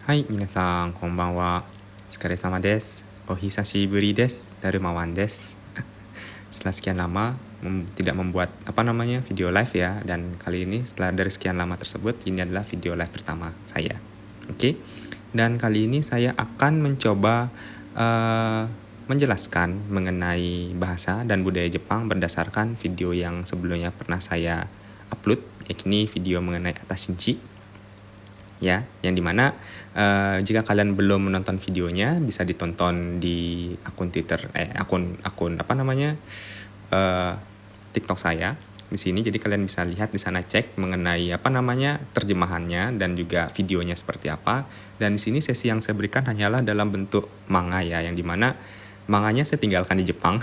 はい、皆さんこんばんは。お疲れ様です。お久しぶりです。Darmawan des. Setelah sekian lama tidak membuat video live ya, dan kali ini setelah dari sekian lama tersebut, ini adalah video live pertama saya. Oke. Dan kali ini saya akan mencoba menjelaskan mengenai bahasa dan budaya Jepang berdasarkan video yang sebelumnya pernah saya upload, yakni video mengenai Atashinchi. Ya, yang dimana jika kalian belum menonton videonya bisa ditonton di akun Twitter, TikTok saya di sini. Jadi kalian bisa lihat di sana, cek mengenai terjemahannya dan juga videonya seperti apa. Dan di sini sesi yang saya berikan hanyalah dalam bentuk manga ya, yang dimana manganya saya tinggalkan di Jepang.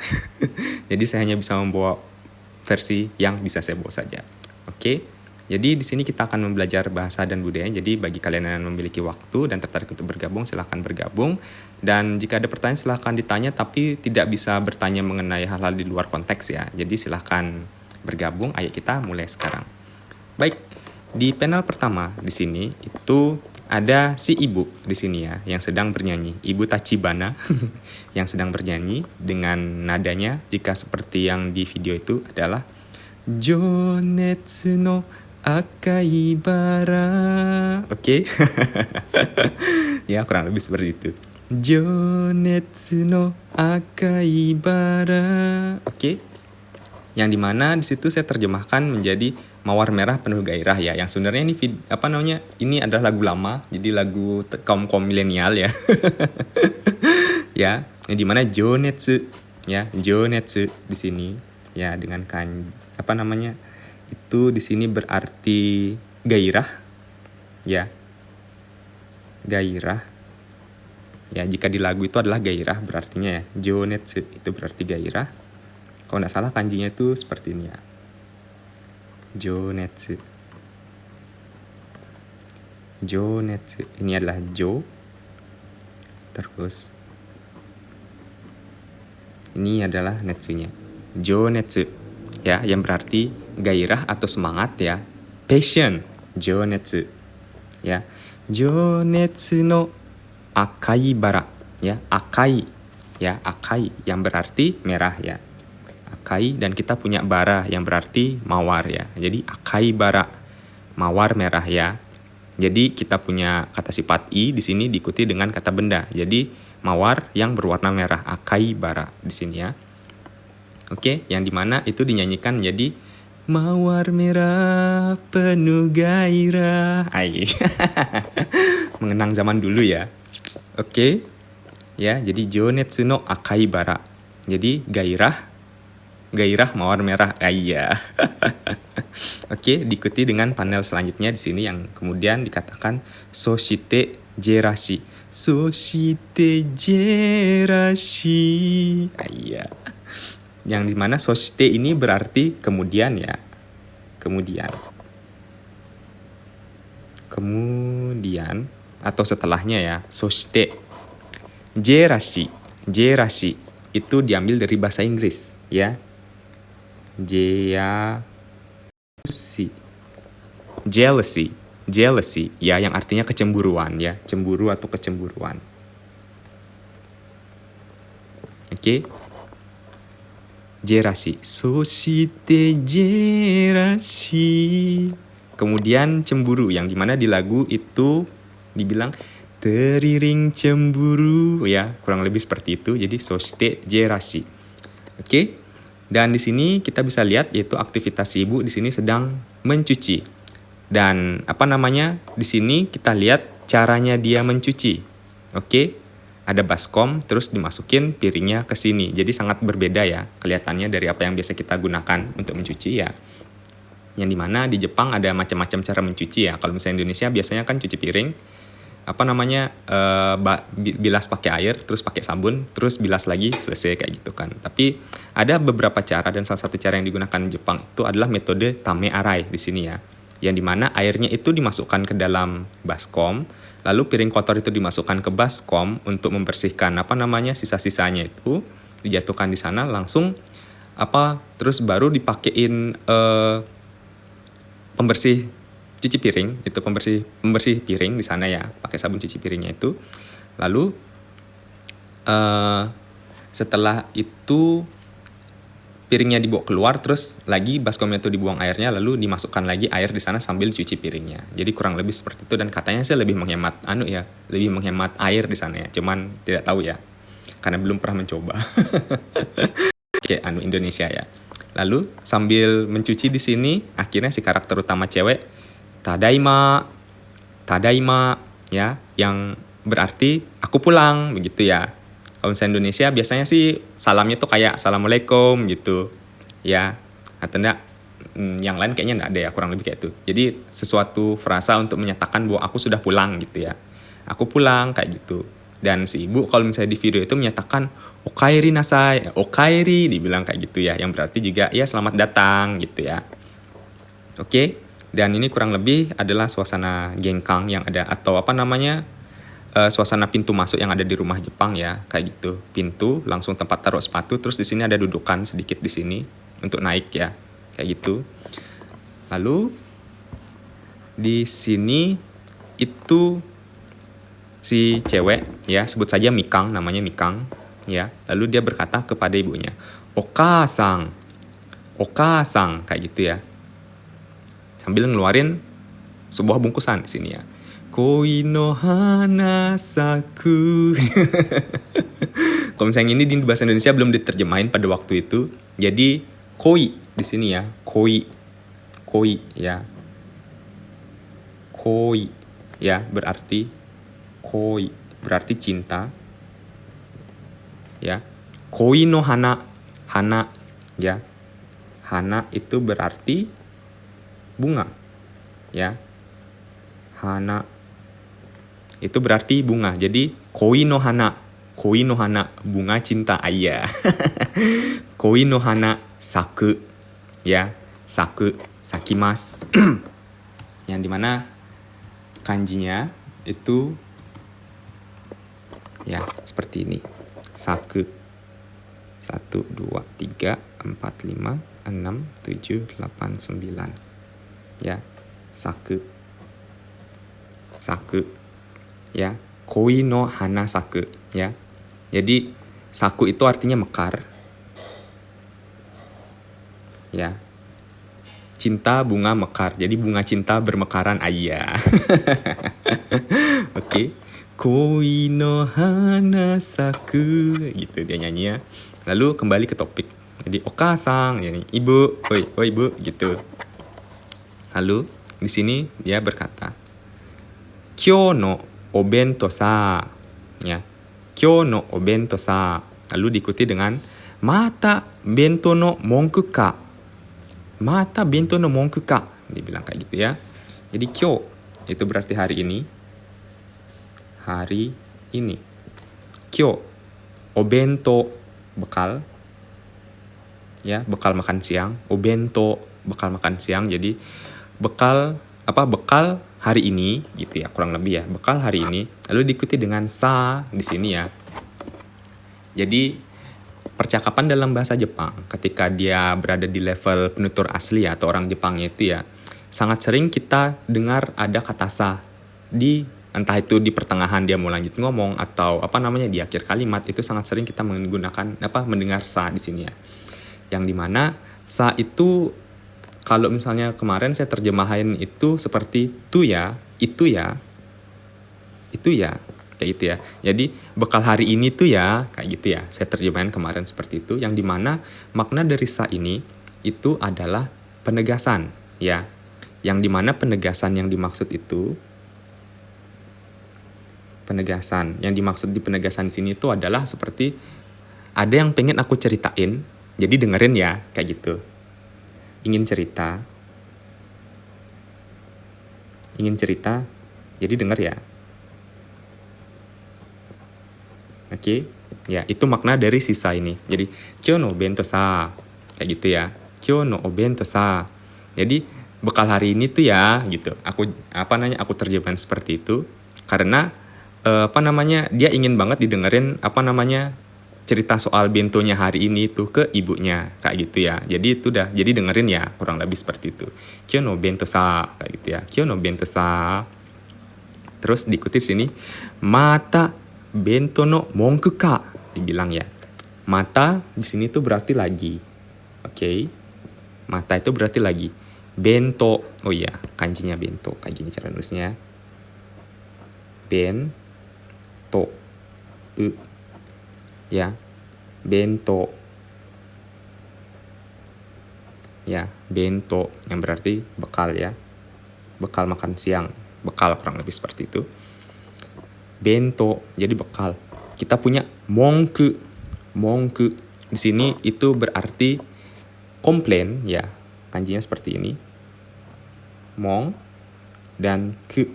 Jadi saya hanya bisa membawa versi yang bisa saya bawa saja. Oke. Jadi di sini kita akan belajar bahasa dan budaya. Jadi bagi kalian yang memiliki waktu dan tertarik untuk bergabung, silahkan bergabung. Dan jika ada pertanyaan silahkan ditanya, tapi tidak bisa bertanya mengenai hal-hal di luar konteks ya. Jadi silahkan bergabung. Ayo kita mulai sekarang. Baik, di panel pertama di sini itu ada si ibu di sini ya, yang sedang bernyanyi. Ibu Tachibana yang sedang bernyanyi dengan nadanya jika seperti yang di video itu adalah Jonetsu no Akai bara. Oke. Ya, kurang lebih seperti itu. Jonetsu no Akai bara. Oke. Yang dimana di situ saya terjemahkan menjadi mawar merah penuh gairah ya. Yang sebenarnya ini ini adalah lagu lama, jadi lagu kaum milenial ya. Ya, yang dimana Jonetsu ya, Jonetsu di sini ya dengan itu di sini berarti gairah ya, gairah ya. Jika di lagu itu adalah gairah berartinya ya, Jonetsu itu berarti gairah. Kalau nggak salah kanjinya itu seperti ini ya, Jonetsu. Jonetsu ini adalah Jo, terus ini adalah netsunya, Jonetsu ya, yang berarti gairah atau semangat ya, passion, Jonetsu ya. Jonetsu no akai bara ya, akai ya, akai yang berarti merah ya, akai. Dan kita punya bara yang berarti mawar ya, jadi akai bara, mawar merah ya. Jadi kita punya kata sifat i di sini diikuti dengan kata benda, jadi mawar yang berwarna merah, akai bara di sini ya. Oke, yang dimana itu dinyanyikan menjadi mawar merah penuh gairah. Mengenang zaman dulu ya. Oke. Ya, jadi Jonetsu no akai bara. Jadi gairah mawar merah. Oke, diikuti dengan panel selanjutnya di sini yang kemudian dikatakan soshite jerashi. Soshite jerashi. Yang dimana soshite ini berarti kemudian ya, kemudian atau setelahnya ya, soshite. Jerashi itu diambil dari bahasa Inggris ya, jealousy ya, yang artinya kecemburuan ya, cemburu atau kecemburuan. Oke. Jerashi, soshite jerashi. Kemudian cemburu, yang dimana di lagu itu dibilang teriring cemburu ya, kurang lebih seperti itu. Jadi soshite jerashi. Oke. Dan di sini kita bisa lihat yaitu aktivitas ibu di sini sedang mencuci. Dan di sini kita lihat caranya dia mencuci. Oke. Ada baskom, terus dimasukin piringnya ke sini. Jadi sangat berbeda ya kelihatannya dari apa yang biasa kita gunakan untuk mencuci ya. Yang dimana di Jepang ada macam-macam cara mencuci ya. Kalau misalnya Indonesia biasanya kan cuci piring, bilas pakai air, terus pakai sabun, terus bilas lagi, selesai kayak gitu kan. Tapi ada beberapa cara, dan salah satu cara yang digunakan di Jepang itu adalah metode tame arai di sini ya. Yang dimana airnya itu dimasukkan ke dalam baskom, lalu piring kotor itu dimasukkan ke baskom untuk membersihkan sisa-sisanya itu dijatuhkan di sana langsung terus baru dipakein pembersih cuci piring, itu pembersih piring di sana ya, pakai sabun cuci piringnya itu. Lalu setelah itu piringnya dibawa keluar, terus lagi baskomnya itu dibuang airnya, lalu dimasukkan lagi air di sana sambil cuci piringnya. Jadi kurang lebih seperti itu, dan katanya sih lebih menghemat lebih menghemat air di sana ya. Cuman tidak tahu ya, karena belum pernah mencoba. Kayak Indonesia ya. Lalu sambil mencuci di sini, akhirnya si karakter utama cewek tadaima, tadaima ya, yang berarti aku pulang begitu ya. Kalau misalnya Indonesia biasanya sih salamnya tuh kayak assalamualaikum gitu ya, atau enggak yang lain kayaknya enggak ada ya, kurang lebih kayak itu. Jadi sesuatu frasa untuk menyatakan bahwa aku sudah pulang gitu ya, aku pulang kayak gitu. Dan si ibu kalau misalnya di video itu menyatakan okaeri nasai, okaeri dibilang kayak gitu ya, yang berarti juga ya selamat datang gitu ya. Oke, dan ini kurang lebih adalah suasana gengkang yang ada, atau suasana pintu masuk yang ada di rumah Jepang ya, kayak gitu. Pintu, langsung tempat taruh sepatu, terus di sini ada dudukan sedikit di sini untuk naik ya, kayak gitu. Lalu di sini itu si cewek ya, sebut saja Mikang, namanya Mikang ya. Lalu dia berkata kepada ibunya, "Okasang, Okasang," kayak gitu ya. Sambil ngeluarin sebuah bungkusan di sini ya. Koi no hana saku. Kalau misalnya ini di bahasa Indonesia belum diterjemahin pada waktu itu. Jadi koi di sini ya, koi, koi ya, koi ya, berarti koi berarti cinta ya. Koi no hana, hana ya, hana itu berarti bunga ya, hana itu berarti bunga. Jadi koi no hana, koi no hana, bunga cinta ayah. Koi no hana saku ya, saku, sakimas. Yang dimana kanjinya itu ya seperti ini, saku. 1, 2, 3, 4, 5, 6, 7, 8, 9 ya, saku, saku ya, koi no hana saku ya. Jadi saku itu artinya mekar ya, cinta bunga mekar, jadi bunga cinta bermekaran ayah. Oke, koi no hana saku gitu dia nyanyi ya. Lalu kembali ke topik, jadi okasang yani ibu, oi ibu gitu. Lalu di sini dia berkata, Kyou no obento sa ya, Kyou no obento sa. Lalu diikuti dengan mata bento no monku ka, mata bento no monku ka, dibilang kayak gitu ya. Jadi kyou itu berarti hari ini, hari ini. Kyou obento bekal ya, bekal makan siang. Obento bekal makan siang, jadi bekal hari ini gitu ya, kurang lebih ya, bekal hari ini. Lalu diikuti dengan sa di sini ya. Jadi percakapan dalam bahasa Jepang ketika dia berada di level penutur asli ya, atau orang Jepangnya itu ya, sangat sering kita dengar ada kata sa di, entah itu di pertengahan dia mau lanjut ngomong atau di akhir kalimat, itu sangat sering kita menggunakan mendengar sa di sini ya. Yang dimana sa itu kalau misalnya kemarin saya terjemahin itu seperti itu ya, kayak gitu ya. Jadi bekal hari ini tuh ya, kayak gitu ya. Saya terjemahin kemarin seperti itu, yang dimana makna dari sa ini itu adalah penegasan ya. Yang dimana penegasan yang dimaksud itu, penegasan yang dimaksud di penegasan di sini itu adalah seperti ada yang pengen aku ceritain, jadi dengerin ya, kayak gitu. Ingin cerita, jadi denger ya. Oke, ya itu makna dari sisa ini. Jadi kyou no obento sa, kayak gitu ya. Kyou no obento sa. Jadi bekal hari ini tuh ya, gitu. Aku terjemahin seperti itu karena dia ingin banget didengerin cerita soal bentonya hari ini tuh ke ibunya kayak gitu ya. Jadi itu dah, jadi dengerin ya, kurang lebih seperti itu. Kyo no bento sa kayak gitu ya. Kyo no bento sa. Terus diikuti sini, mata bento no monku ka, dibilang ya. Mata di sini tuh berarti lagi. Oke. Mata itu berarti lagi. Bento, oh iya, kanjinya bento kayak gini cara nulisnya. Bento. Ya. Bento. Ya, bento yang berarti bekal ya. Bekal makan siang. Bekal kurang lebih seperti itu. Bento jadi bekal. Kita punya monku. Monku di sini itu berarti komplain ya. Kanjinya seperti ini. Mong dan ku.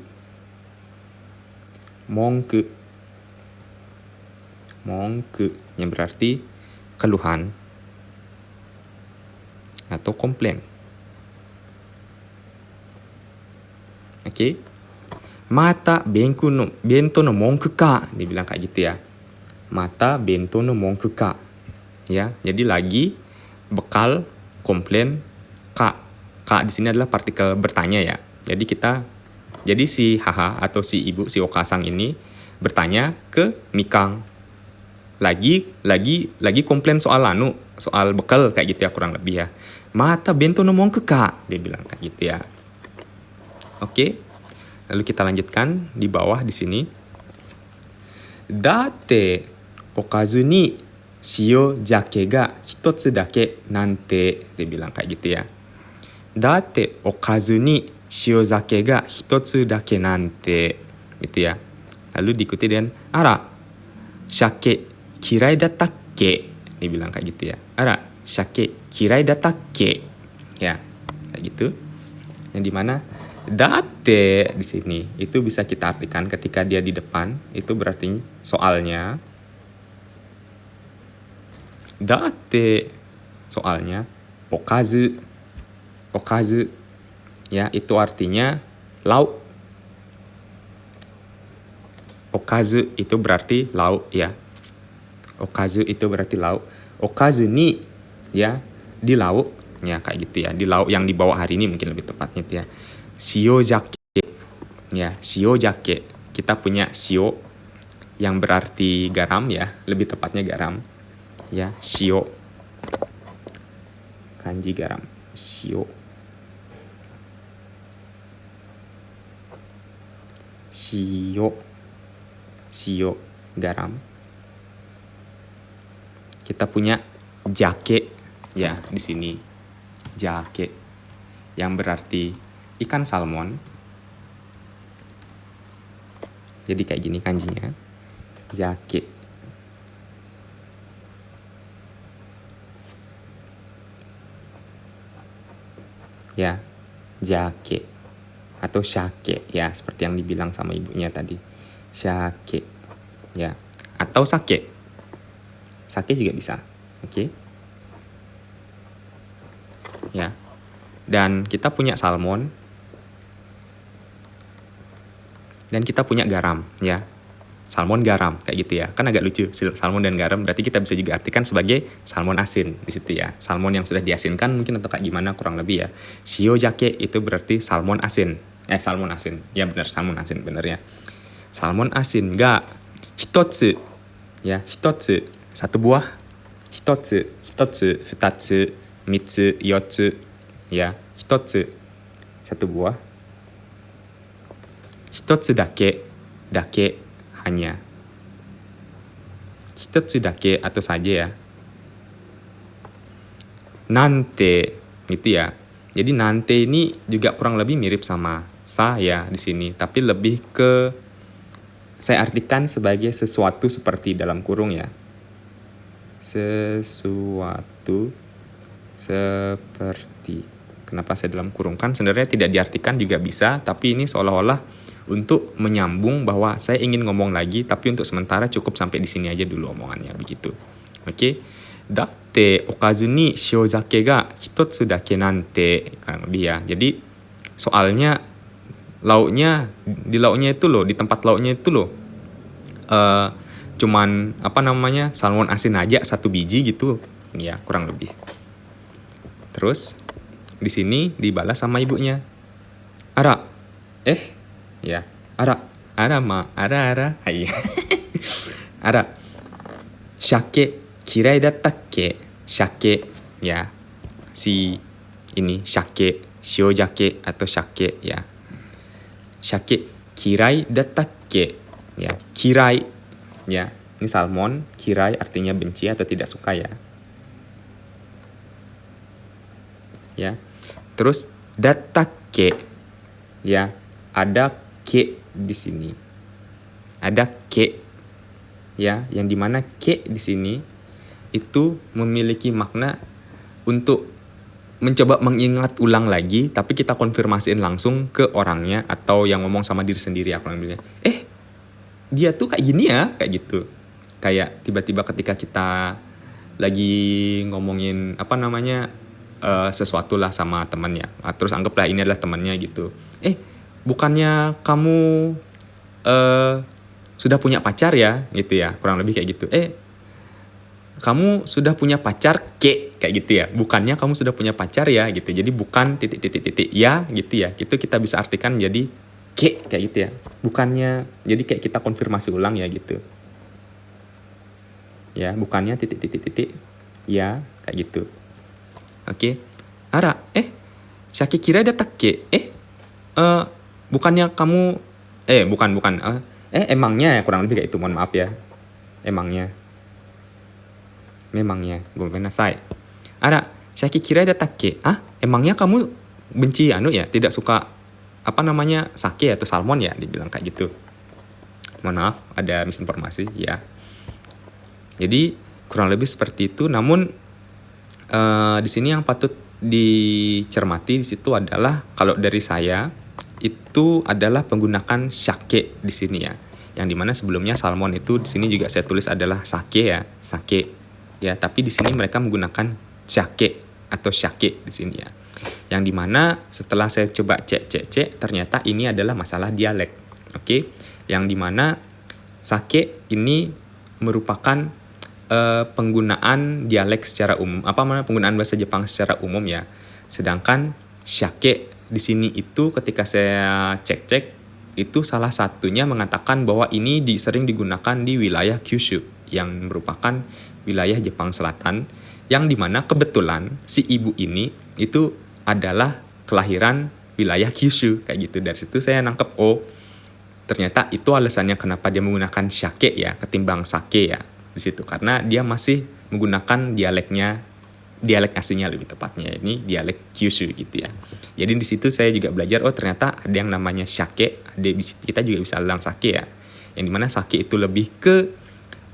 Monku. Monku yang berarti keluhan atau komplain. Oke. Mata bento no monku ka, dibilang kayak gitu ya. Mata bento no monku ka. Ya, jadi lagi bekal komplain ka. Ka di sini adalah partikel bertanya ya. Jadi si haha atau si ibu si Okasang ini bertanya ke Mikang. Lagi komplain soal soal bekal kayak gitu ya kurang lebih ya. Mata bento no monku ka, dia bilang kayak gitu ya. Oke. Lalu kita lanjutkan di bawah di sini. Datte okazu ni shio jake ga hitotsu dake nante, dia bilang kayak gitu ya. Datte okazu ni shio jake ga hitotsu dake nante, gitu ya. Lalu diikuti dengan ara shake kirai datakke, dia bilang kayak gitu ya. Ara shake kirai datakke, ya kayak gitu. Yang dimana date di sini itu bisa kita artikan ketika dia di depan itu berarti soalnya. Date soalnya. Okazu ya itu artinya lauk. Okazu itu berarti lauk ya. Okazu itu berarti lauk. Okazu ni ya di lauk ya kayak gitu ya. Di lauk yang dibawa hari ini mungkin lebih tepatnya ya. Shio jake ya, shio jake. Kita punya shio yang berarti garam ya, lebih tepatnya garam. Ya, shio. Kanji garam, shio. Shio garam. Kita punya jake ya di sini. Jake yang berarti ikan salmon. Jadi kayak gini kanjinya. Jake. Ya, jake. Atau shake ya, seperti yang dibilang sama ibunya tadi. Shake. Ya, atau sake. Sake juga bisa. Oke. Ya. Dan kita punya salmon. Dan kita punya garam ya. Salmon garam kayak gitu ya. Kan agak lucu salmon dan garam, berarti kita bisa juga artikan sebagai salmon asin di situ ya. Salmon yang sudah diasinkan mungkin atau kayak gimana kurang lebih ya. Shio jake itu berarti salmon asin. Salmon asin. Ya benar salmon asin benar ya. Salmon asin ga hitotsu ya, hitotsu satu buah. Hitotsu, futatsu, mitsu, yotsu ya. Hitotsu satu buah. Hitotsu dake hanya. Hitotsu dake atau saja ya. Nante gitu ya. Jadi nante ini juga kurang lebih mirip sama sa ya di sini, tapi lebih ke saya artikan sebagai sesuatu seperti dalam kurung ya. Sesuatu seperti. Kenapa saya dalam kurung? Kan sebenarnya tidak diartikan juga bisa, tapi ini seolah-olah untuk menyambung bahwa saya ingin ngomong lagi, tapi untuk sementara cukup sampai di sini aja dulu omongannya begitu. Oke. Datte okazu ni shiozake ga hitotsu dake nante, kan lebih ya. Jadi soalnya lauknya di lauknya itu loh, di tempat lauknya itu loh cuman salmon asin aja 1 biji gitu, ya kurang lebih. Terus di sini dibalas sama ibunya. Ara, ya, ara, ay. Ara, shake kirai dattakke? Shake, ya, si ini shake, shiojake atau shake, ya. Shake kirai dattakke? Ya, kirai, ya, ini salmon, kirai artinya benci atau tidak suka, ya. Ya. Terus dattakke, ya, ada ke di sini. Ada ke, ya, yang dimana ke di sini itu memiliki makna untuk mencoba mengingat ulang lagi, tapi kita konfirmasiin langsung ke orangnya atau yang ngomong sama diri sendiri. Aku bilang, dia tuh kayak gini ya, kayak gitu. Kayak tiba-tiba ketika kita lagi ngomongin sesuatu lah sama temannya, terus anggaplah ini adalah temannya gitu. Bukannya kamu sudah punya pacar ya, gitu ya, kurang lebih kayak gitu. Kamu sudah punya pacar kayak gitu ya, bukannya kamu sudah punya pacar ya, gitu. Jadi bukan titik ya, gitu ya. Itu kita bisa artikan jadi kayak gitu ya. Bukannya, jadi kayak kita konfirmasi ulang ya gitu. Ya, bukannya titik ya, kayak gitu. Oke. Ara, shake kira dattakke? Bukannya kamu bukan. Emangnya ya, kurang lebih kayak itu, mohon maaf ya. Memangnya, gomenasai. Ara, shake kira dattakke? Emangnya kamu benci ya, tidak suka sake atau salmon ya, dibilang kayak gitu. Mohon maaf, ada misinformasi ya. Jadi kurang lebih seperti itu. Namun di sini yang patut dicermati di situ adalah, kalau dari saya itu adalah penggunaan sake di sini ya. Yang dimana sebelumnya salmon itu di sini juga saya tulis adalah sake ya, ya. Tapi di sini mereka menggunakan sake atau sake di sini ya. Yang dimana setelah saya coba cek, ternyata ini adalah masalah dialek. Oke. Yang dimana sake ini merupakan penggunaan dialek secara umum, penggunaan bahasa Jepang secara umum ya. Sedangkan sake di sini itu ketika saya cek itu salah satunya mengatakan bahwa ini sering digunakan di wilayah Kyushu yang merupakan wilayah Jepang Selatan, yang dimana kebetulan si ibu ini itu adalah kelahiran wilayah Kyushu kayak gitu. Dari situ saya nangkep, ternyata itu alasannya kenapa dia menggunakan sake ya ketimbang sake ya di situ, karena dia masih menggunakan dialek aslinya, lebih tepatnya ini dialek Kyushu gitu ya. Jadi di situ saya juga belajar, ternyata ada yang namanya sake, kita juga bisa bilang sake ya. Yang dimana sake itu lebih ke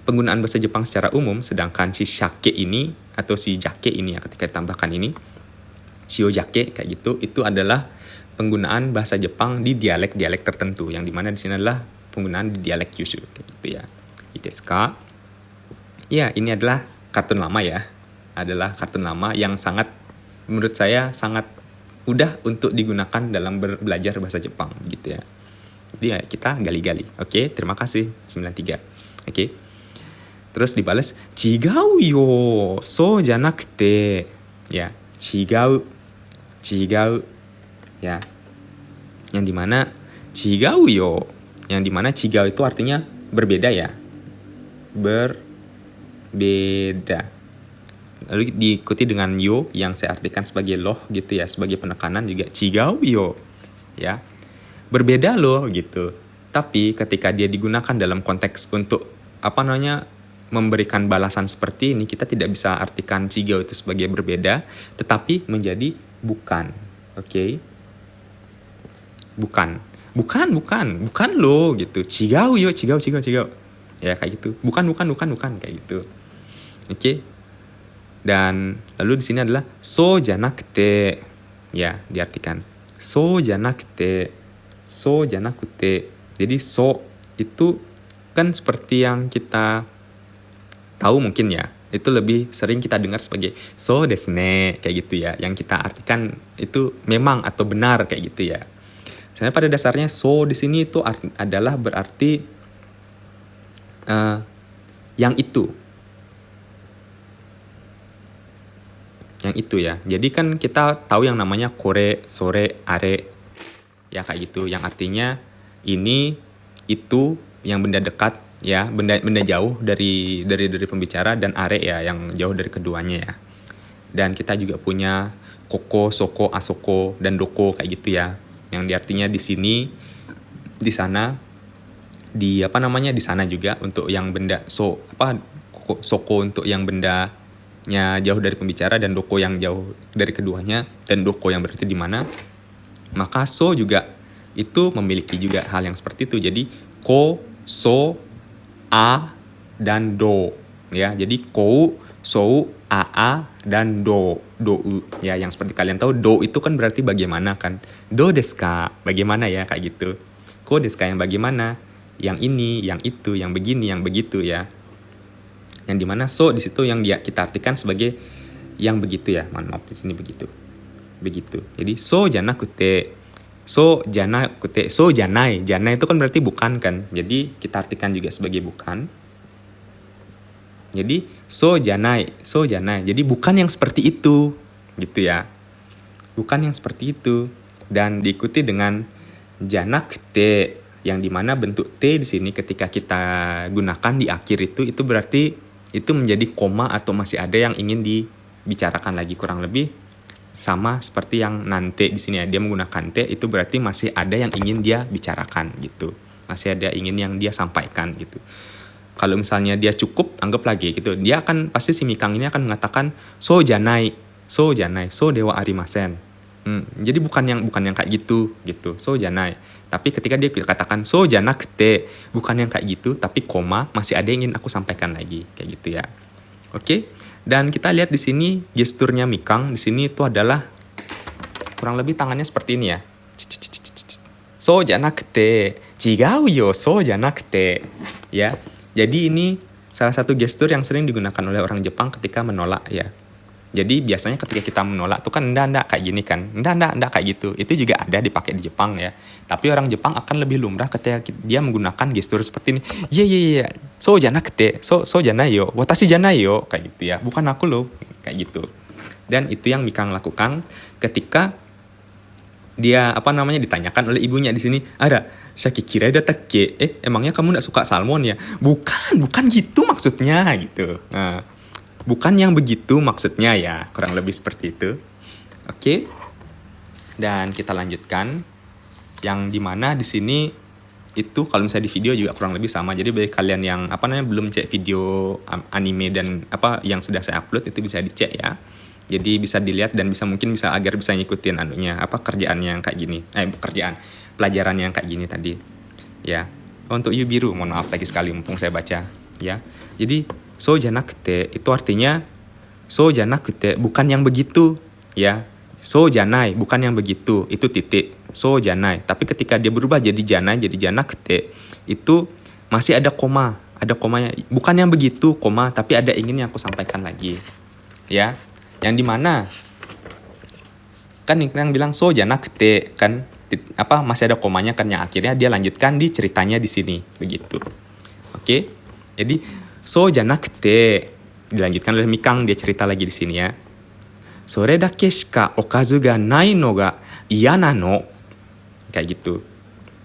penggunaan bahasa Jepang secara umum, sedangkan si sake ini atau si jake ini ya, ketika ditambahkan ini shiojake kayak gitu, itu adalah penggunaan bahasa Jepang di dialek-dialek tertentu, yang dimana di sini adalah penggunaan di dialek Kyushu kayak gitu ya. Iteska. Ya, ini adalah kartun lama ya. Adalah kartun lama yang menurut saya sangat mudah untuk digunakan dalam belajar bahasa Jepang gitu ya. Jadi ya kita gali-gali. Oke, terima kasih 93. Oke. Terus dibalas, "Chigau yo. So janakute." Ya, chigau. Ya. Yang dimana chigau yo. Yang dimana chigau itu artinya berbeda ya. Berbeda. Lalu diikuti dengan yo yang saya artikan sebagai loh gitu ya, sebagai penekanan juga chigau yo. Ya. Berbeda loh gitu. Tapi ketika dia digunakan dalam konteks untuk memberikan balasan seperti ini, kita tidak bisa artikan chigau itu sebagai berbeda, tetapi menjadi bukan. Oke. Bukan loh gitu. Chigau yo, chigau. Ya kayak gitu. Bukan kayak gitu. Oke. Dan lalu di sini adalah so janakute. Ya, diartikan so janakute. Jadi so itu kan seperti yang kita tahu mungkin ya, itu lebih sering kita dengar sebagai so desu ne kayak gitu ya, yang kita artikan itu memang atau benar kayak gitu ya. Sebenarnya pada dasarnya so di sini itu adalah berarti yang itu. Yang itu ya. Jadi kan kita tahu yang namanya kore, sore, are, ya kayak gitu. Yang artinya ini, itu, yang benda dekat ya, benda jauh dari pembicara, dan are ya yang jauh dari keduanya ya. Dan kita juga punya koko, soko, asoko, dan doko kayak gitu ya. Yang artinya di sini, di sana, di apa namanya di sana juga untuk yang benda soko untuk yang bendanya jauh dari pembicara, dan doko yang jauh dari keduanya, dan doko yang berarti di mana. Maka so juga itu memiliki juga hal yang seperti itu. Jadi ko, so, a, dan do ya. Jadi ko, so, a, dan do ya. Yang seperti kalian tahu, do itu kan berarti bagaimana kan. Do desu ka, bagaimana ya, kayak gitu. Ko desu ka yang bagaimana, yang ini, yang itu, yang begini, yang begitu ya. Yang dimana so di situ yang kita artikan sebagai yang begitu ya. Maaf di sini begitu. Jadi so janakute, so janai. Janai itu kan berarti bukan kan. Jadi kita artikan juga sebagai bukan. Jadi so janai. Jadi bukan yang seperti itu gitu ya. Bukan yang seperti itu. Dan diikuti dengan janakute, yang dimana bentuk T di sini ketika kita gunakan di akhir itu berarti itu menjadi koma atau masih ada yang ingin dibicarakan lagi, kurang lebih sama seperti yang nanti di sini ya. Dia menggunakan T itu berarti masih ada yang ingin dia bicarakan gitu. Masih ada ingin yang dia sampaikan gitu. Kalau misalnya dia cukup, anggap lagi gitu. Dia akan pasti si Mikang ini akan mengatakan so janai, so dewa arimasen. Jadi bukan yang kayak gitu. So janai. Tapi ketika dia katakan so janakute, bukan yang kayak gitu, tapi koma, masih ada yang ingin aku sampaikan lagi, kayak gitu ya. Oke. Dan kita lihat di sini gesturnya Mikang di sini itu adalah kurang lebih tangannya seperti ini ya. So janakute, chigau yo, so janakute. Ya. Jadi ini salah satu gestur yang sering digunakan oleh orang Jepang ketika menolak ya. Jadi biasanya ketika kita menolak tuh kan ndak kayak gini kan. Ndak kayak gitu. Itu juga ada dipakai di Jepang ya. Tapi orang Jepang akan lebih lumrah ketika dia menggunakan gestur seperti ini. Iya. So janakute, so janai yo. Watashi janai yo, kayak gitu ya. Bukan aku loh, kayak gitu. Dan itu yang Mikang lakukan ketika dia ditanyakan oleh ibunya di sini. Ada Shaki kira datakke. Emangnya kamu ndak suka salmon ya? Bukan gitu maksudnya gitu. Nah, bukan yang begitu maksudnya ya, kurang lebih seperti itu. Oke. Dan kita lanjutkan yang dimana di sini itu kalau misalnya di video juga kurang lebih sama. Jadi bagi kalian yang belum cek video anime dan yang sudah saya upload itu bisa dicek ya. Jadi bisa dilihat dan mungkin bisa agar bisa ngikutin kerjaannya yang kayak gini. Pelajaran yang kayak gini tadi. Ya. Untuk Yubiru, mohon maaf lagi sekali mumpung saya baca ya. Jadi so janakute itu artinya so janakute bukan yang begitu ya. So janai bukan yang begitu, itu titik. So janai. Tapi ketika dia berubah jadi janai, jadi janakute, itu masih ada koma, ada komanya. Bukan yang begitu koma, tapi ada ingin yang aku sampaikan lagi. Ya. Yang dimana kan yang bilang so janakute kan masih ada komanya kan, yang akhirnya dia lanjutkan di ceritanya di sini begitu. Oke. Jadi so janakute dilanjutkan oleh Mikang, dia cerita lagi di sini ya. Sore dake shika okazu ga nai no ga iya nano. Kayak gitu.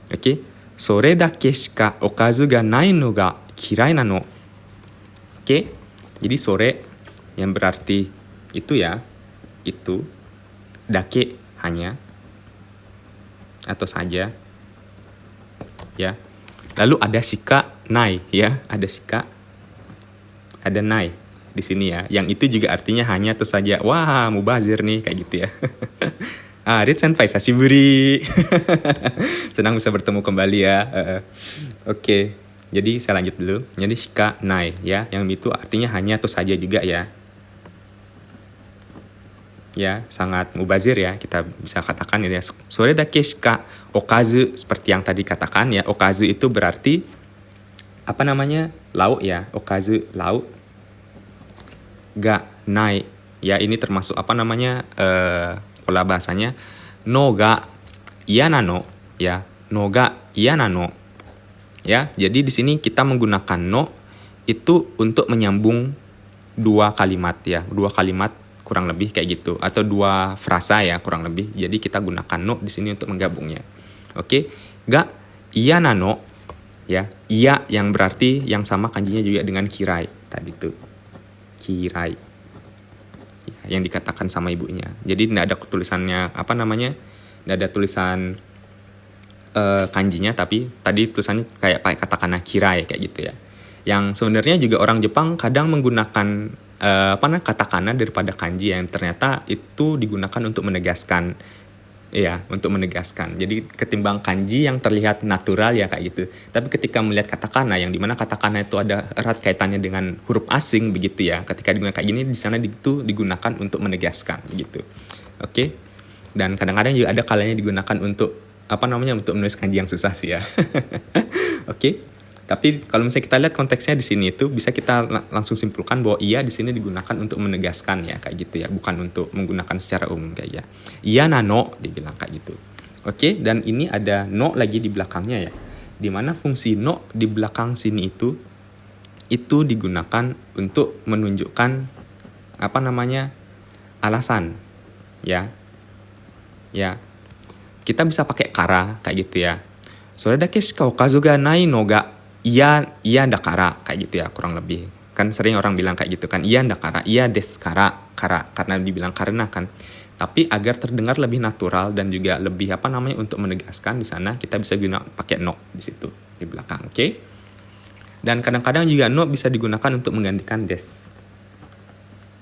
Oke. Sore dake shika okazu ga nai no ga kirai nano. Oke. Jadi sore yang berarti itu ya. Itu dake hanya atau saja. Ya. Lalu ada shika nai ya, ada shika, ada nai di sini ya. Yang itu juga artinya hanya atau saja. Wah, mubazir nih kayak gitu ya. Rit senpai sashiburi. Senang bisa bertemu kembali ya. Oke. Jadi saya lanjut dulu. Jadi shika nai ya, yang itu artinya hanya atau saja juga ya. Ya, sangat mubazir ya, kita bisa katakan ya. Sore dake shika okazu, seperti yang tadi katakan ya. Okazu itu berarti lauk ya. Okazu lauk. Ga nai ya, ini termasuk pola bahasanya no ga iya nano ya. No ga iya nano ya. Jadi di sini kita menggunakan no itu untuk menyambung dua kalimat ya, dua kalimat kurang lebih kayak gitu, atau dua frasa ya kurang lebih. Jadi kita gunakan no di sini untuk menggabungnya. Oke, ga iya nano ya, iya yang berarti yang sama kanjinya juga dengan kirai tadi tuh, kirai ya, yang dikatakan sama ibunya. Jadi tidak ada tulisannya apa namanya, tidak ada tulisan kanjinya, tapi tadi tulisannya kayak pakai katakana kirai kayak gitu ya. Yang sebenarnya juga orang Jepang kadang menggunakan katakana daripada kanji yang ternyata itu digunakan untuk menegaskan, ya, untuk menegaskan. Jadi ketimbang kanji yang terlihat natural ya kayak gitu. Tapi ketika melihat katakana yang dimana katakana itu ada erat kaitannya dengan huruf asing begitu ya. Ketika digunakan kayak gini, di sana itu digunakan untuk menegaskan begitu. Oke. Dan kadang-kadang juga ada kalanya digunakan untuk untuk menulis kanji yang susah sih ya. Oke. Tapi kalau misalnya kita lihat konteksnya di sini itu bisa kita langsung simpulkan bahwa iya di sini digunakan untuk menegaskan ya kayak gitu ya, bukan untuk menggunakan secara umum kayak ya. Iya nano dibilang kayak gitu. Oke, dan ini ada no lagi di belakangnya ya. Dimana fungsi no di belakang sini itu digunakan untuk menunjukkan alasan ya. Ya. Kita bisa pakai kara kayak gitu ya. Sore dake shika okazu ga nai no ga iya dakara kayak gitu ya kurang lebih. Kan sering orang bilang kayak gitu kan, iya dakara, iya desu kara, karena dibilang karena kan. Tapi agar terdengar lebih natural dan juga lebih untuk menegaskan, di sana kita bisa guna pakai no di situ di belakang, oke? Dan kadang-kadang juga no bisa digunakan untuk menggantikan des.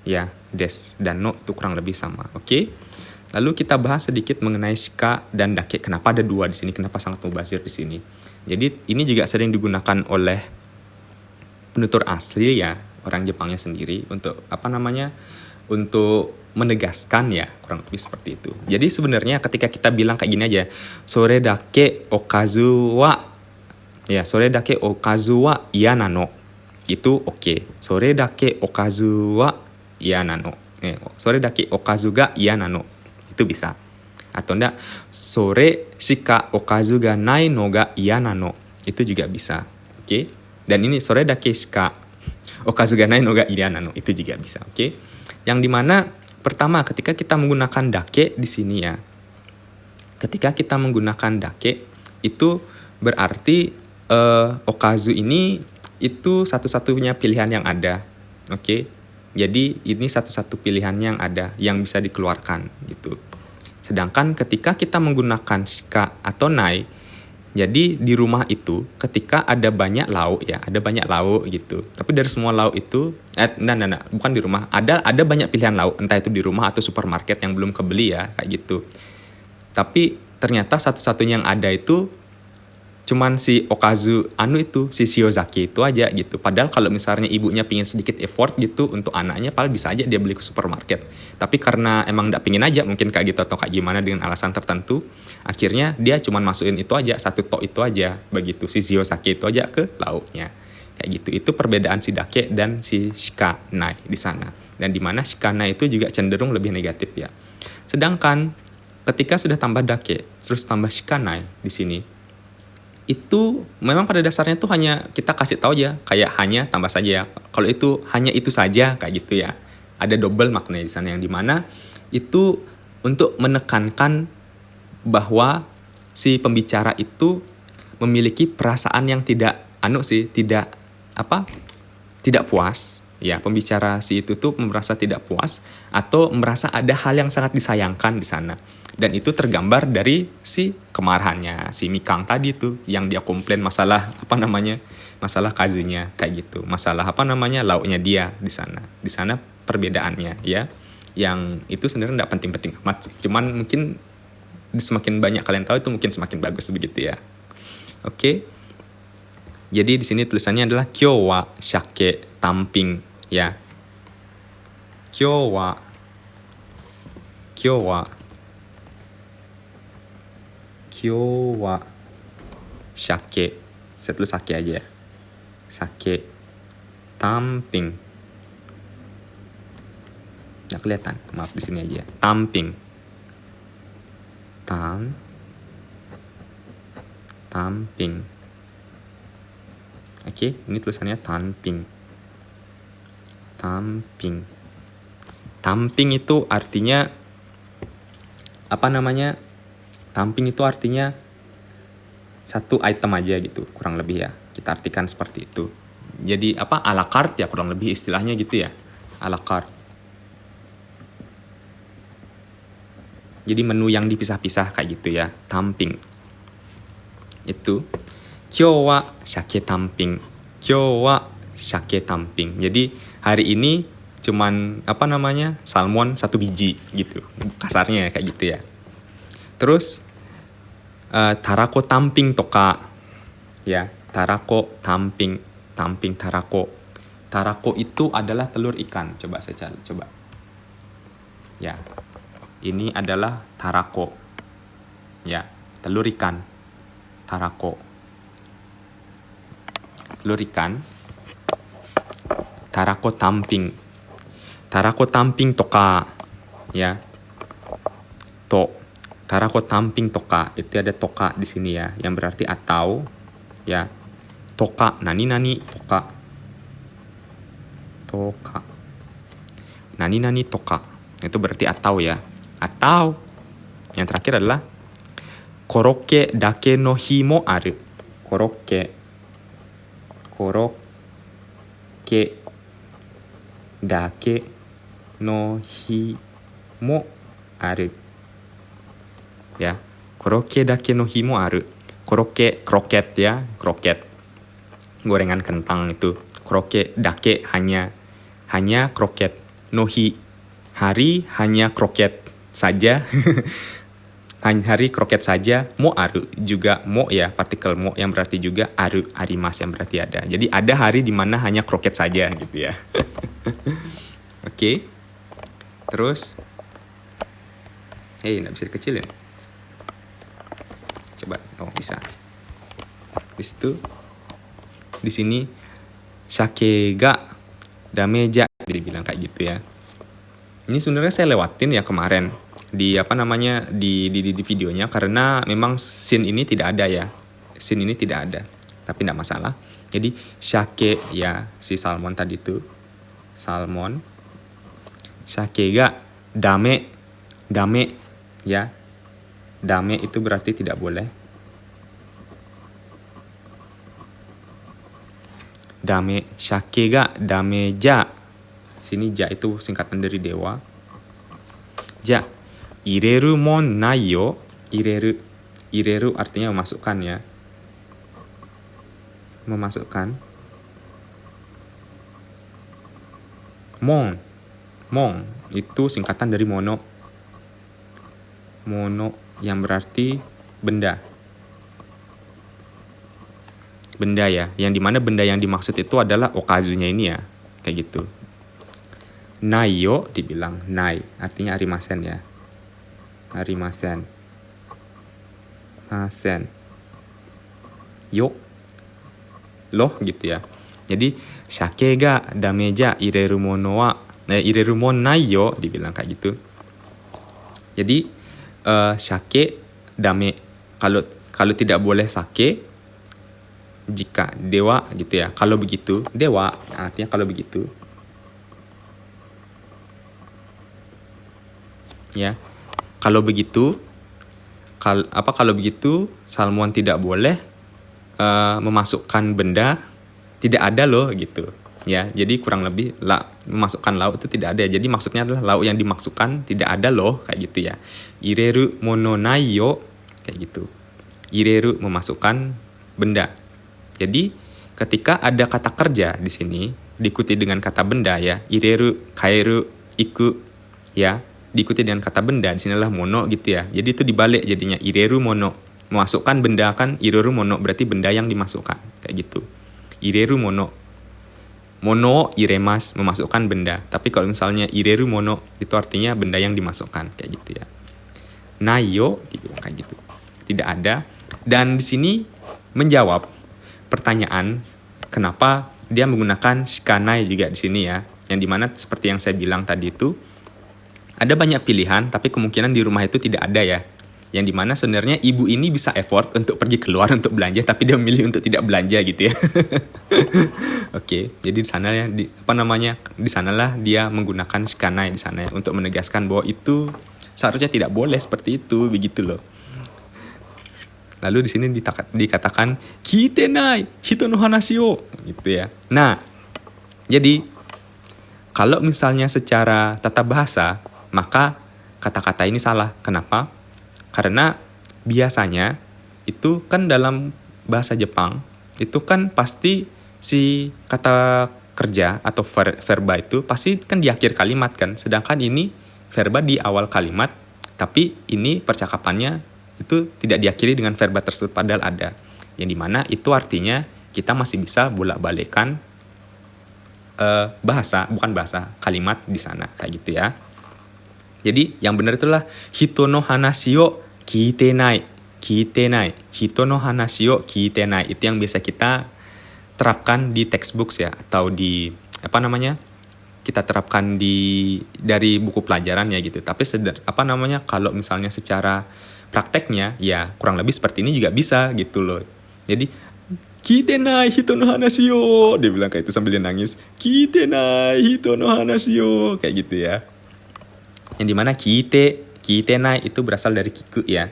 Ya, des dan no itu kurang lebih sama, oke? Lalu kita bahas sedikit mengenai shika dan dake. Kenapa ada dua di sini? Kenapa sangat mubazir di sini? Jadi ini juga sering digunakan oleh penutur asli ya, orang Jepangnya sendiri untuk untuk menegaskan ya, kurang lebih seperti itu. Jadi sebenarnya ketika kita bilang kayak gini aja, sore dake okazu wa iya nano, itu oke. Sore dake okazu wa iya nano. Sore dake okazu ga iya nano. Itu bisa. Atau enggak, sore shika okazu ga nai no ga iya nano. Itu juga bisa. Oke. Dan ini sore dake shika okazu ga nai no ga iya nano. Itu juga bisa. Oke. Yang dimana pertama ketika kita menggunakan dake di sini ya. Ketika kita menggunakan dake itu berarti okazu ini itu satu-satunya pilihan yang ada. Oke. Jadi ini satu-satu pilihan yang ada yang bisa dikeluarkan gitu. Sedangkan ketika kita menggunakan shika atau nai, jadi di rumah itu ketika ada banyak lauk ya, ada banyak lauk gitu. Tapi dari semua lauk itu, bukan di rumah, ada banyak pilihan lauk, entah itu di rumah atau supermarket yang belum kebeli ya, kayak gitu. Tapi ternyata satu-satunya yang ada itu cuman si okazu si shiozaki itu aja gitu. Padahal kalau misalnya ibunya pingin sedikit effort gitu untuk anaknya, paling bisa aja dia beli ke supermarket. Tapi karena emang gak pingin aja, mungkin kayak gitu atau kayak gimana dengan alasan tertentu, akhirnya dia cuman masukin itu aja, satu tok itu aja begitu, si shiozaki itu aja ke lauknya. Kayak gitu. Itu perbedaan si dake dan si shika nai di sana. Dan di mana shika nai itu juga cenderung lebih negatif ya. Sedangkan ketika sudah tambah dake, terus tambah shika nai di sini, itu memang pada dasarnya tuh hanya kita kasih tahu aja, kayak hanya tambah saja ya. Kalau itu hanya itu saja kayak gitu ya. Ada double makna di sana yang dimana itu untuk menekankan bahwa si pembicara itu memiliki perasaan yang tidak tidak puas ya. Pembicara si itu tuh merasa tidak puas atau merasa ada hal yang sangat disayangkan di sana. Dan itu tergambar dari si kemarahannya si Mikang tadi tuh, yang dia komplain masalah masalah kazunya kayak gitu, masalah lauknya dia di sana. Di sana perbedaannya ya, yang itu sebenarnya nggak penting-penting amat, cuman mungkin semakin banyak kalian tahu itu mungkin semakin bagus begitu ya. Oke. Jadi di sini tulisannya adalah kyou wa shake tamping ya. Kyou wa shake. Saya tulis sake aja ya. Sake tamping. Nggak kelihatan. Maaf di sini aja. Tamping. Tamping. Oke, ini tulisannya tamping. Tamping. Tamping itu artinya apa namanya? Tamping itu artinya satu item aja gitu, kurang lebih ya. Kita artikan seperti itu. Jadi apa? A la carte ya kurang lebih istilahnya gitu ya. A la carte. Jadi menu yang dipisah-pisah kayak gitu ya. Tamping. Itu. Kyou wa sake tamping. Kyou wa sake tamping. Jadi hari ini cuman apa namanya? Salmon 1 biji gitu. Kasarnya kayak gitu ya. Terus tarako tamping toka ya, tarako tamping, tamping tarako. Tarako itu adalah telur ikan. Coba saya cari, coba. Ya. Ini adalah tarako. Ya, telur ikan. Tarako. Telur ikan. Tarako tamping. Tarako tamping toka. Ya. To. Tarako tamping toka. Itu ada toka di sini ya, yang berarti atau ya. Toka, nani toka. Toka. Nani toka. Itu berarti atau ya. Atau yang terakhir adalah koroke dake no hi mo aru. Koroke dake no hi mo aru. Ya, koroke dake no hi mo aru. Koroke, kroket ya, kroket. Gorengan kentang itu. Koroke dake hanya kroket. No hi, hari hanya kroket saja. Hari kroket saja. Mo aru juga mo ya, partikel mo yang berarti juga aru, arimas yang berarti ada. Jadi ada hari di mana hanya kroket saja gitu ya. Oke. Terus nggak bisa dikecilin. Coba, bisa. Di situ, di sini sake ga dameja, jadi bilang kayak gitu ya. Ini sebenarnya saya lewatin ya kemarin di apa namanya di videonya karena memang scene ini tidak ada ya. Scene ini tidak ada. Tapi tidak masalah. Jadi sake ya si salmon tadi itu. Salmon. Sake ga dame ya. Dame itu berarti tidak boleh. Dame, sake ga dame ja. Sini ja itu singkatan dari dewa. Ja, ireru mon nai yo. Ireru artinya memasukkan ya. Memasukkan. Mon itu singkatan dari mono. Mono yang berarti benda. Benda ya, yang dimana benda yang dimaksud itu adalah okazunya ini ya, kayak gitu. Nai yo dibilang nai, artinya arimasen ya. Arimasen. Masen. Yo. Loh gitu ya. Jadi sake ga dameja ireru mono wa ireru mon nai yo dibilang kayak gitu. Jadi sake dame, kalau tidak boleh sake jika dewa gitu ya. Kalau begitu dewa artinya kalau begitu ya. Kalau begitu kalau begitu salmon tidak boleh memasukkan benda tidak ada loh gitu ya. Jadi kurang lebih memasukkan lauk itu tidak ada. Jadi maksudnya adalah lauk yang dimasukkan tidak ada loh kayak gitu ya. Ireru mono nai yo kayak gitu. Ireru memasukkan benda. Jadi ketika ada kata kerja di sini diikuti dengan kata benda ya, ireru, kaeru, iku ya, diikuti dengan kata benda, di sinilah mono gitu ya. Jadi itu dibalik jadinya ireru mono, memasukkan benda kan, ireru mono berarti benda yang dimasukkan kayak gitu. Ireru mono. Mono iremas memasukkan benda. Tapi kalau misalnya ireru mono itu artinya benda yang dimasukkan kayak gitu ya. Nayo dibilang kayak gitu. Tidak ada. Dan di sini menjawab pertanyaan kenapa dia menggunakan shikanai juga di sini ya. Yang dimana seperti yang saya bilang tadi itu ada banyak pilihan tapi kemungkinan di rumah itu tidak ada ya. Yang dimana sebenarnya ibu ini bisa effort untuk pergi keluar untuk belanja, tapi dia memilih untuk tidak belanja gitu ya. Oke, jadi di sana ya, di sanalah dia menggunakan shikanai di sana ya, untuk menegaskan bahwa itu seharusnya tidak boleh seperti itu, begitu loh. Lalu di sini dikatakan kitenai hito no hanashi o gitu ya. Nah, jadi kalau misalnya secara tata bahasa, maka kata-kata ini salah. Kenapa? Karena biasanya itu kan dalam bahasa Jepang itu kan pasti si kata kerja atau verba itu pasti kan di akhir kalimat kan. Sedangkan ini verba di awal kalimat, tapi ini percakapannya itu tidak diakhiri dengan verba tersebut padahal ada. Yang dimana itu artinya kita masih bisa bolak-balikan kalimat di sana kayak gitu ya. Jadi yang benar itulah hito no hanashi o kitenai. Hito no hanashi o kitenai. Itu yang biasa kita terapkan di textbooks ya, atau di kita terapkan dari buku pelajaran ya gitu. Tapi kalau misalnya secara prakteknya ya kurang lebih seperti ini juga bisa gitu loh. Jadi kitenai hito no hanashi o, dia bilang kayak itu sambil dia nangis. Kitenai hito no hanashi o, kayak gitu ya. Yang dimana kitenai itu berasal dari kiku ya.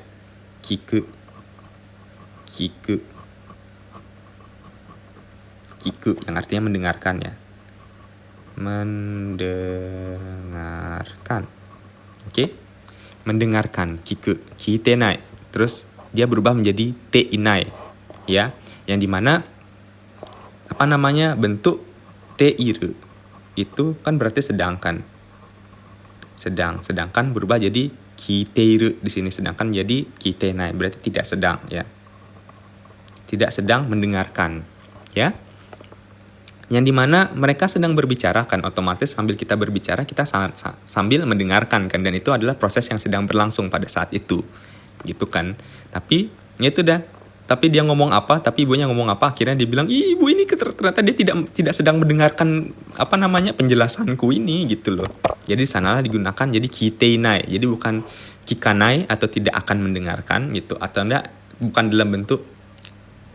Kiku yang artinya mendengarkan ya. Mendengarkan. Oke? Mendengarkan, kitenai. Terus dia berubah menjadi te inai ya. Yang dimana bentuk te iru itu kan berarti sedangkan berubah jadi kiteiru di sini, sedangkan jadi kitenai berarti tidak sedang ya, tidak sedang mendengarkan ya. Yang dimana mereka sedang berbicara kan, otomatis sambil kita berbicara kita sambil mendengarkan kan, dan itu adalah proses yang sedang berlangsung pada saat itu gitu kan. Tapi ya itu dah, tapi dia ngomong apa, tapi ibunya ngomong apa, akhirnya dia bilang ibu ini ternyata dia tidak sedang mendengarkan penjelasanku ini gitu loh. Jadi sanalah digunakan jadi kiteinai, jadi bukan kikanai atau tidak akan mendengarkan gitu, atau enggak bukan dalam bentuk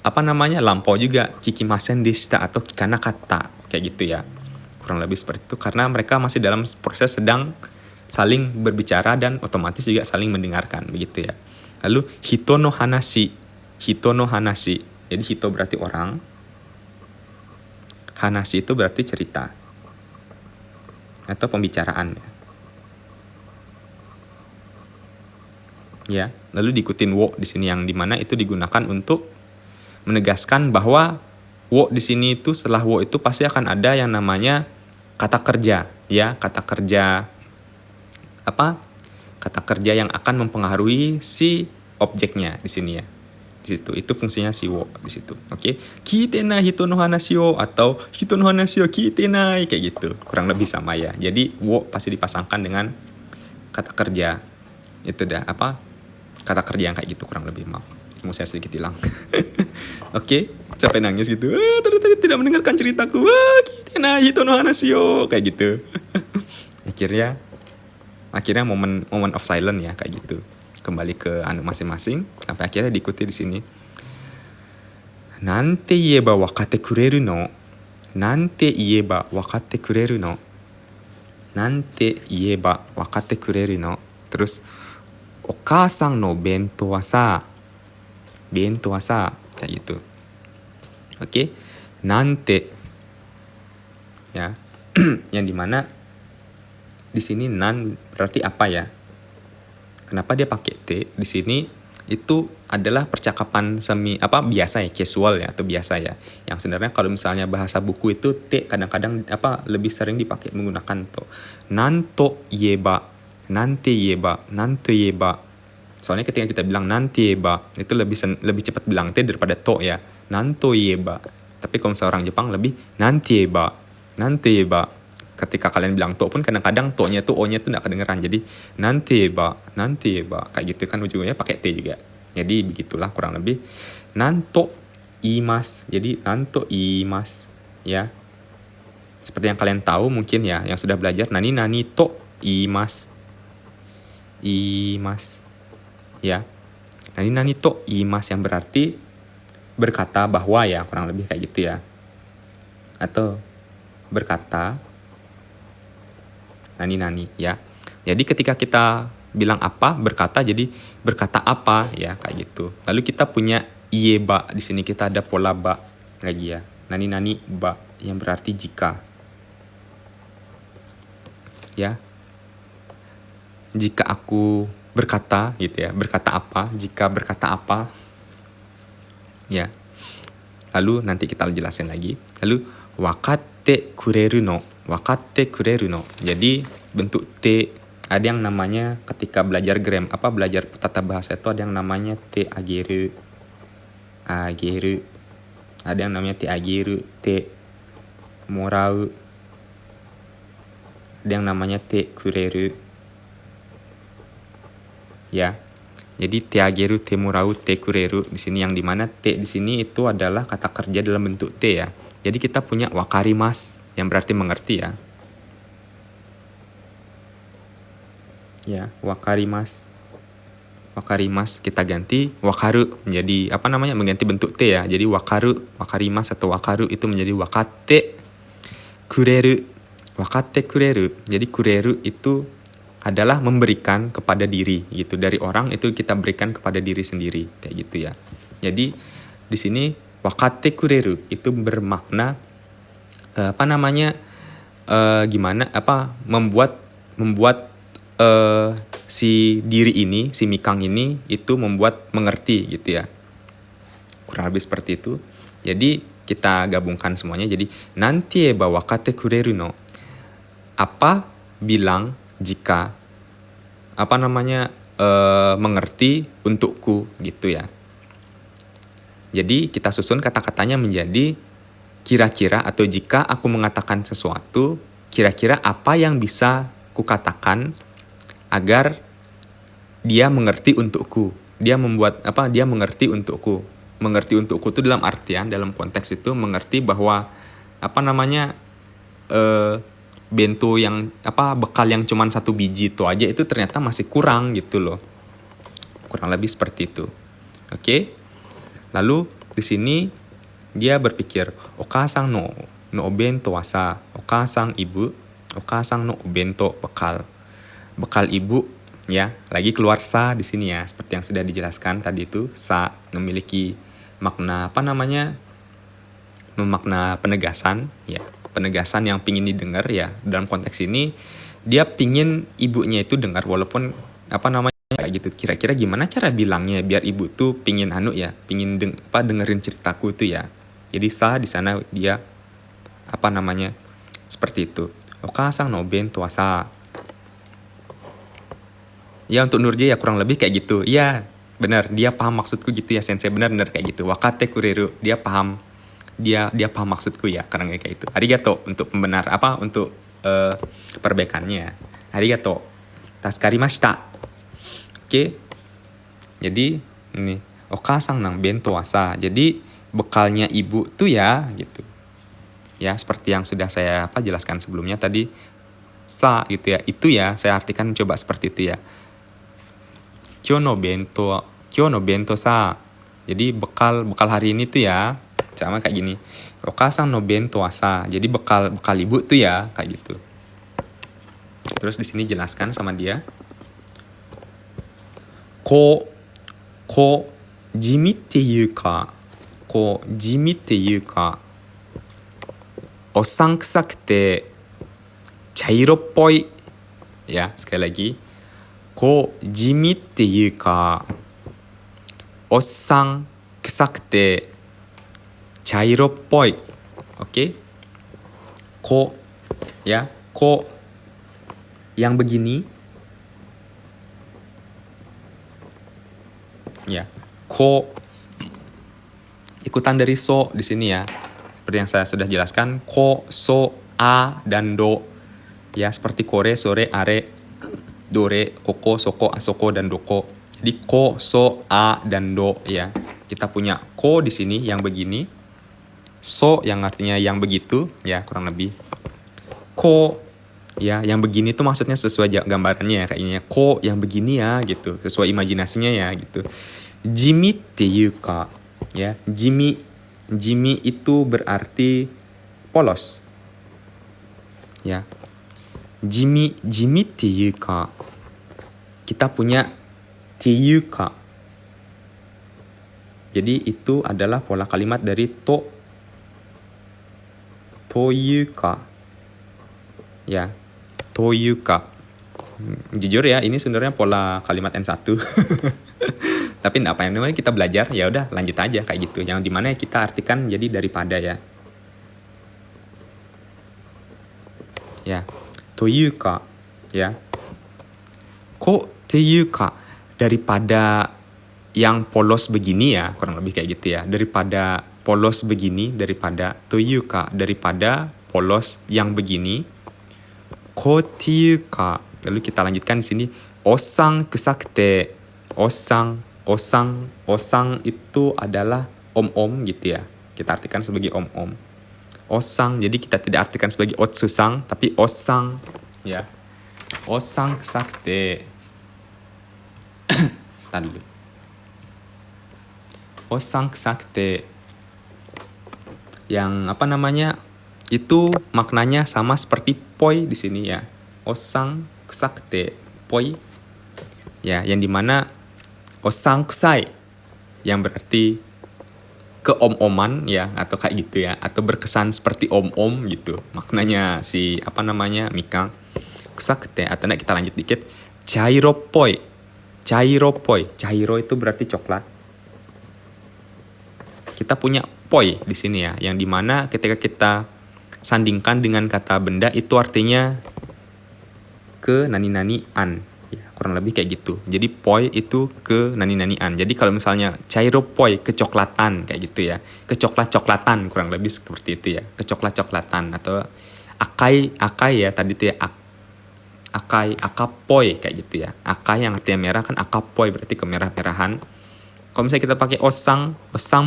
lampau juga kikimasen deshita atau kikanakata kayak gitu ya, kurang lebih seperti itu, karena mereka masih dalam proses sedang saling berbicara dan otomatis juga saling mendengarkan begitu ya. Lalu hito no hanashi, jadi hito berarti orang, hanashi itu berarti cerita atau pembicaraan ya. Lalu diikutin wo di sini, yang dimana itu digunakan untuk menegaskan bahwa wo di sini itu setelah wo itu pasti akan ada yang namanya kata kerja ya, kata kerja yang akan mempengaruhi si objeknya di sini ya. Di situ itu fungsinya si wo di situ. Oke. Kitenai hito no hanashi o atau hito no hanashi o kitenai kayak gitu. Kurang lebih sama ya. Jadi wo pasti dipasangkan dengan kata kerja. Itu dah kata kerja yang kayak gitu kurang lebih. Maaf, mau saya sedikit hilang. Oke, sampai nangis gitu. Dari tadi tidak mendengarkan ceritaku. Kitenai hito no hanashi o kayak gitu. akhirnya momen of silence ya kayak gitu. Kembali ke masing-masing sampai akhirnya diikuti di sini. Nante ieba wakatte kureru no. Nante ieba wakatte kureru no. Nante ieba wakatte kureru no. Terus okasan no bento wa sa kayak gitu. Oke. Nante ya. Yang dimana di sini nan berarti apa ya? Kenapa dia pakai T di sini? Itu adalah percakapan biasa ya, casual ya atau biasa ya. Yang sebenarnya kalau misalnya bahasa buku itu T kadang-kadang lebih sering dipakai menggunakan to. Nanto ieba, nanti ieba. Soalnya ketika kita bilang nanti ieba itu lebih cepat bilang T daripada to ya. Nanto ieba. Tapi kalau misalnya orang Jepang lebih nanti ieba. Ketika kalian bilang to pun kadang-kadang to-nya tuh o-nya tuh enggak kedengeran. Jadi nanti ba kayak gitu kan, ujungnya pakai t juga. Jadi begitulah kurang lebih. Nanto imas. Jadi nanto imas ya. Seperti yang kalian tahu mungkin ya, yang sudah belajar nani to imas. Ya. Nani-nani to iimasu yang berarti berkata bahwa ya, kurang lebih kayak gitu ya. Atau berkata nani-nani ya. Jadi ketika kita bilang apa, berkata, jadi berkata apa ya, kayak gitu. Lalu kita punya ieba, di sini kita ada pola ba lagi ya. Nani-nani ba yang berarti jika. Ya. Jika aku berkata gitu ya, berkata apa, jika berkata apa. Ya. Lalu nanti kita jelasin lagi. Lalu wakatte kureru no. Wakatte kureru no. Jadi bentuk te, ada yang namanya ketika belajar belajar tata bahasa itu ada yang namanya te ageru. Ageru. Ada yang namanya te ageru, te morau. Ada yang namanya te kureru. Ya. Jadi te ageru, te morau, te kureru di sini, yang dimana te di sini itu adalah kata kerja dalam bentuk te ya. Jadi kita punya wakarimas yang berarti mengerti ya. Ya, wakarimas. Wakarimas kita ganti wakaru menjadi mengganti bentuk te ya. Jadi wakaru, wakarimas atau wakaru itu menjadi wakatte kureru. Wakatte kureru. Jadi kureru itu adalah memberikan kepada diri gitu, dari orang itu kita berikan kepada diri sendiri kayak gitu ya. Jadi di sini wakatte kureru itu bermakna membuat si diri ini, si Mikang ini itu membuat mengerti gitu ya. Kurang lebih seperti itu. Jadi kita gabungkan semuanya. Jadi nanti eba wakate kureru no. Apa bilang jika mengerti untukku gitu ya. Jadi kita susun kata-katanya menjadi kira-kira atau jika aku mengatakan sesuatu, kira-kira apa yang bisa kukatakan agar dia mengerti untukku. Dia mengerti untukku. Mengerti untukku itu dalam artian, dalam konteks itu mengerti bahwa bento yang bekal yang cuman 1 biji itu aja itu ternyata masih kurang gitu loh. Kurang lebih seperti itu. Oke? Lalu di sini dia berpikir, okasang no obento wasa, okasang ibu, okasang no obento bekal. Bekal ibu ya, lagi keluar sa di sini ya, seperti yang sudah dijelaskan tadi itu, sa memiliki makna memakna penegasan ya. Penegasan yang pingin didengar ya. Dalam konteks ini dia pingin ibunya itu dengar walaupun kayak gitu. Kira-kira gimana cara bilangnya biar ibu tuh pingin dengerin ceritaku itu ya. Jadi sa di sana dia seperti itu. Okasang no bento wasa. Ya untuk Nurje ya kurang lebih kayak gitu. Ya benar, dia paham maksudku gitu ya sensei, benar kayak gitu. Wakate kureru, dia paham maksudku ya, karena kayak itu. Arigato untuk untuk perbaikannya. Arigato. Tasukarimashita. Oke. Jadi ini okasang nang bento wasa. Jadi bekalnya ibu tuh ya gitu. Ya seperti yang sudah saya jelaskan sebelumnya tadi, sa gitu ya. Itu ya saya artikan coba seperti itu ya. Kyo no bento sa. Jadi bekal hari ini tuh ya sama kayak gini. Okasang no bento wasa. Jadi bekal ibu tuh ya kayak gitu. Terus di sini jelaskan sama dia. Ko jimi te yu ka. Osan kusakute chairo poi. Ya, sekali lagi. Ko jimi te yu ka. Osan kusakute chairo poi. Oke. Ko ya, ko yang begini. Ya. Ko ikutan dari so di sini ya. Seperti yang saya sudah jelaskan, ko, so, a dan do. Ya, seperti kore, sore, are, dore, koko, soko, asoko dan doko. Jadi ko, so, a dan do ya. Kita punya ko di sini yang begini. So yang artinya yang begitu ya, kurang lebih. Ko ya yang begini tuh maksudnya sesuai gambarannya ya kayaknya. Ko yang begini ya gitu, sesuai imajinasinya ya gitu. jimi te yuka, ya. Jimi itu berarti polos. Ya. Jimi te yuka. Kita punya te yuka. Jadi itu adalah pola kalimat dari toyuka. Ya, toyuka. Jujur ya, ini sebenarnya pola kalimat N1. Tapi enggak apa yang namanya kita belajar, ya udah lanjut aja kayak gitu. Yang dimana kita artikan jadi daripada ya. Ya, toyuka, ya. Ko toyuka, daripada yang polos begini ya, kurang lebih kayak gitu ya. Daripada polos begini, daripada toyuka, daripada polos yang begini. Ko toyuka. Lalu kita lanjutkan di sini. Osang kusakute. Osang itu adalah om-om gitu ya. Kita artikan sebagai om-om. Osang, jadi kita tidak artikan sebagai otsusang, tapi osang, ya. Osang kusakute. Tadi dulu. Osang kusakute, yang apa namanya, itu maknanya sama seperti poi di sini ya. Osang kusakute, poi, ya, yang dimana osang kusai yang berarti keom-oman ya, atau kayak gitu ya, atau berkesan seperti om-om gitu maknanya si apa namanya Mikang. Kusakute, atau nah kita lanjut dikit, chairo poi. Chairo itu berarti coklat. Kita punya poi di sini ya, yang dimana ketika kita sandingkan dengan kata benda itu artinya ke nani-nani an, ya, kurang lebih kayak gitu. Jadi poi itu ke nani-nani an. Jadi kalau misalnya chairo poi, kecoklatan kayak gitu ya, kecoklat-coklatan kurang lebih seperti itu ya, kecoklat-coklatan. Atau akai ya tadi tuh ya, akapoi kayak gitu ya. Akai yang artinya merah kan, akapoi berarti kemerah-merahan. Kalau misalnya kita pakai osang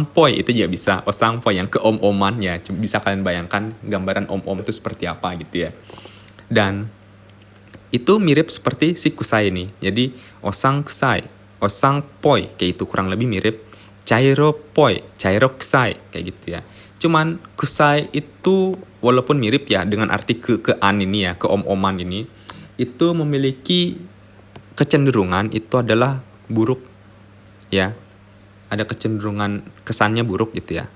poi itu juga bisa. Osang poi yang keom-oman ya. Bisa kalian bayangkan gambaran om-om itu seperti apa gitu ya. Dan itu mirip seperti si kusai ini. Jadi osang kusai, osang poi kayak itu kurang lebih mirip. Chairo poi, chairo kusai kayak gitu ya. Cuman kusai itu walaupun mirip ya dengan arti ke-an ini ya, keom-oman ini, itu memiliki kecenderungan itu adalah buruk ya. Ada kecenderungan kesannya buruk gitu ya.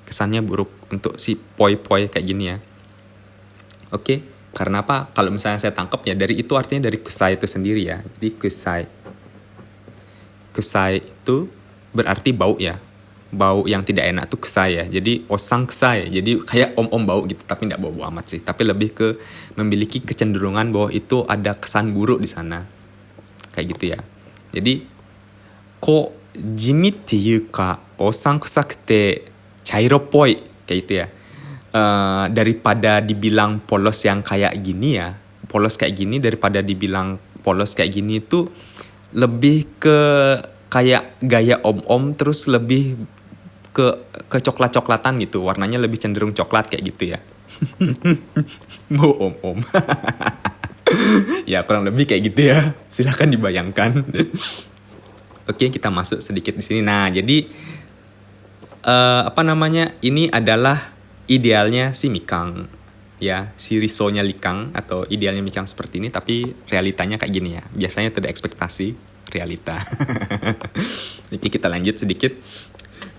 Kesannya buruk untuk si poi-poi kayak gini ya. Oke, karena apa? Kalau misalnya saya tangkap ya, dari itu artinya dari kusai itu sendiri ya. Jadi kusai itu berarti bau ya. Bau yang tidak enak tuh kusai ya. Jadi osang kusai. Jadi kayak om-om bau gitu, tapi tidak bau-bau amat sih. Tapi lebih ke memiliki kecenderungan bahwa itu ada kesan buruk di sana. Kayak gitu ya. Jadi ko jimi te yuka osang kusakute chairo poi kayak gitu ya. Daripada dibilang polos yang kayak gini ya, polos kayak gini, daripada dibilang polos kayak gini itu lebih ke kayak gaya om-om, terus lebih ke coklat-coklatan gitu, warnanya lebih cenderung coklat kayak gitu ya. Mau om-om. Ya kurang lebih kayak gitu ya, silahkan dibayangkan. Oke, kita masuk sedikit di sini. Nah, jadi apa namanya? Ini adalah idealnya si Mikang, ya, si risonya Likang atau idealnya Mikang seperti ini. Tapi realitanya kayak gini ya. Biasanya tidak ekspektasi, realita. Jadi kita lanjut sedikit.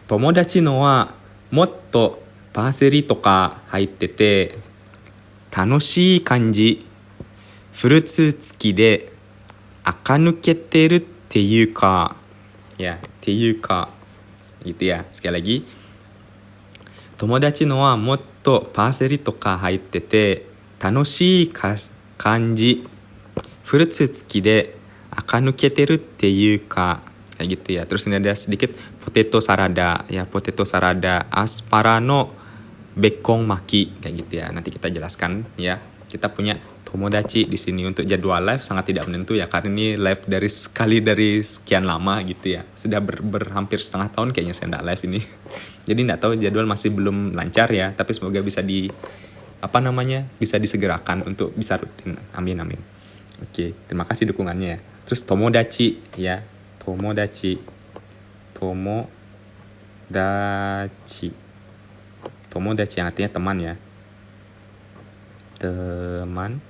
Tomodachi no wa motto paseri toka haitte te tanoshii kanji, furutsu tsuki de akanukete ru teいうか, ya, teいうか, gitu ya. Sekali lagi, tomodachi no wa motto paseri toka haitte te tanoshii kanji, furutsu tsuki de akanukete ru teいうか, kayak gitu ya. Terus ini ada sedikit potato sarada, ya, potato sarada, aspara no bekong maki, kayak gitu ya. Nanti kita jelaskan ya. Kita punya tomodachi di sini untuk jadwal live sangat tidak menentu ya, karena ini live dari sekian lama gitu ya. Sudah hampir setengah tahun kayaknya saya nggak live ini. Jadi nggak tahu, jadwal masih belum lancar ya, tapi semoga bisa bisa disegerakan untuk bisa rutin. Amin amin. Oke, terima kasih dukungannya ya. Terus tomodachi ya. tomodachi, tomodachi, tomodachi yang artinya teman ya, teman.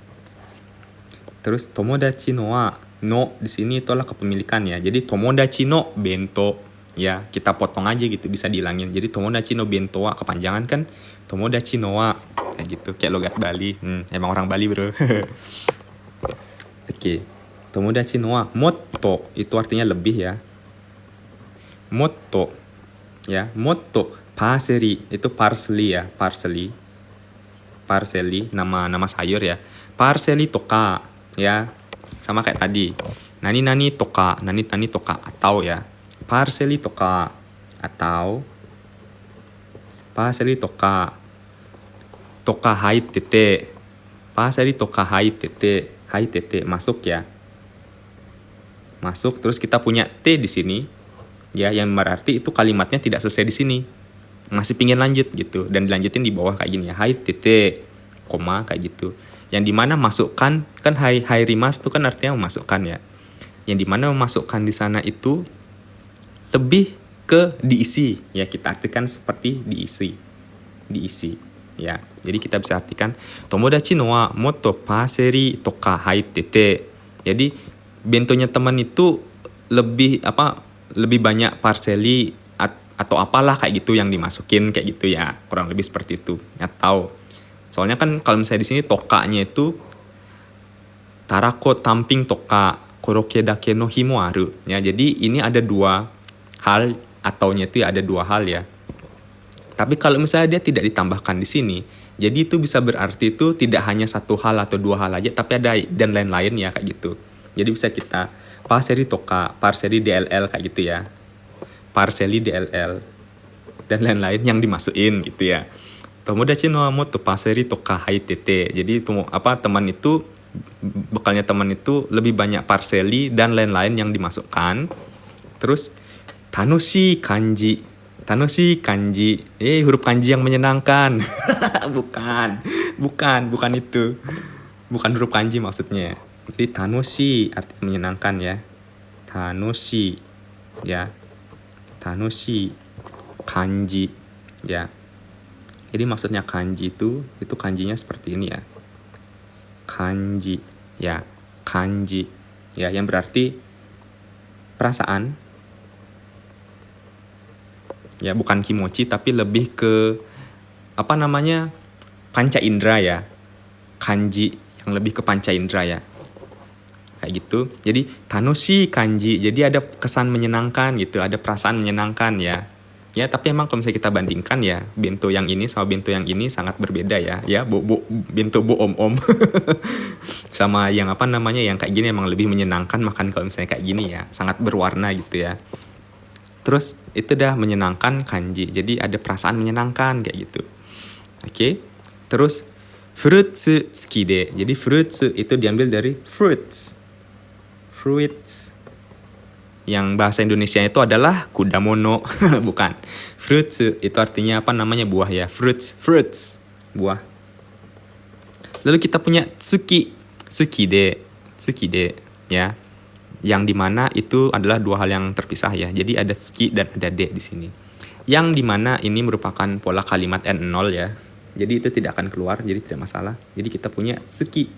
Terus tomodachi no wa, no di sini itulah kepemilikan ya. Jadi tomodachi no bento ya, kita potong aja gitu, bisa dihilangin. Jadi tomodachi no bento wa kepanjangan kan tomodachi no wa kayak gitu, kayak logat Bali. Emang orang Bali, bro. Oke. Tomodachi no wa motto itu artinya lebih ya. Motto ya, motto. Parsley itu parsley ya, parsley. Parsley nama sayur ya. Parsley toka ya, sama kayak tadi. Nani toka atau ya. Parsley toka atau parsley toka haittete. Parsley toka haittete masuk ya. Masuk, terus kita punya T di sini ya, yang berarti itu kalimatnya tidak selesai di sini. Masih pingin lanjut gitu, dan dilanjutin di bawah kayak gini ya. Haittete, koma kayak gitu. Yang dimana masukkan, kan hairimas itu kan artinya memasukkan ya. Yang dimana memasukkan di sana itu lebih ke diisi ya, kita artikan seperti diisi ya. Jadi kita bisa artikan tomodachi no wa motto parsley toka haittete. Jadi bentonya teman itu lebih banyak parsley atau apalah kayak gitu yang dimasukin kayak gitu ya, kurang lebih seperti itu. Atau soalnya kan kalau misalnya di sini tokanya itu tarako tamping toka koroke dake no himo aru ya. Jadi ini ada dua hal, ataunya itu ada dua hal ya. Tapi kalau misalnya dia tidak ditambahkan di sini, jadi itu bisa berarti itu tidak hanya satu hal atau dua hal aja, tapi ada dan lain-lain ya kayak gitu. Jadi bisa kita parsley toka, parsley DLL kayak gitu ya. Parsley DLL dan lain-lain yang dimasukin gitu ya. Tomodachi no motto parsley toka haittete. Jadi teman itu, bekalnya teman itu lebih banyak parsley dan lain-lain yang dimasukkan. Terus tanoshii kanji. Huruf kanji yang menyenangkan. bukan itu. Bukan huruf kanji maksudnya. Jadi tanoshii artinya menyenangkan ya. Tanoshii ya. Tanoshii kanji ya. Jadi maksudnya kanji itu kanjinya seperti ini ya. Kanji ya, kanji ya, yang berarti perasaan ya, bukan kimochi tapi lebih ke panca indera ya. Kanji yang lebih ke panca indera ya, kayak gitu. Jadi tanoshii kanji, jadi ada kesan menyenangkan gitu, ada perasaan menyenangkan ya. Ya, tapi emang kalau misalnya kita bandingkan ya, bento yang ini sama bento yang ini sangat berbeda ya. Ya, bento om sama yang yang kayak gini emang lebih menyenangkan makan kalau misalnya kayak gini ya, sangat berwarna gitu ya. Terus itu dah menyenangkan kanji, jadi ada perasaan menyenangkan kayak gitu. Oke. Terus fruits tsukide. Jadi fruits itu diambil dari fruits. Yang bahasa Indonesia itu adalah kudamono. Bukan. Fruits itu artinya buah ya. Fruits, buah. Lalu kita punya tsukide ya. Yang dimana itu adalah dua hal yang terpisah ya. Jadi ada tsuki dan ada de di sini. Yang dimana ini merupakan pola kalimat N0 ya. Jadi itu tidak akan keluar, jadi tidak masalah. Jadi kita punya tsuki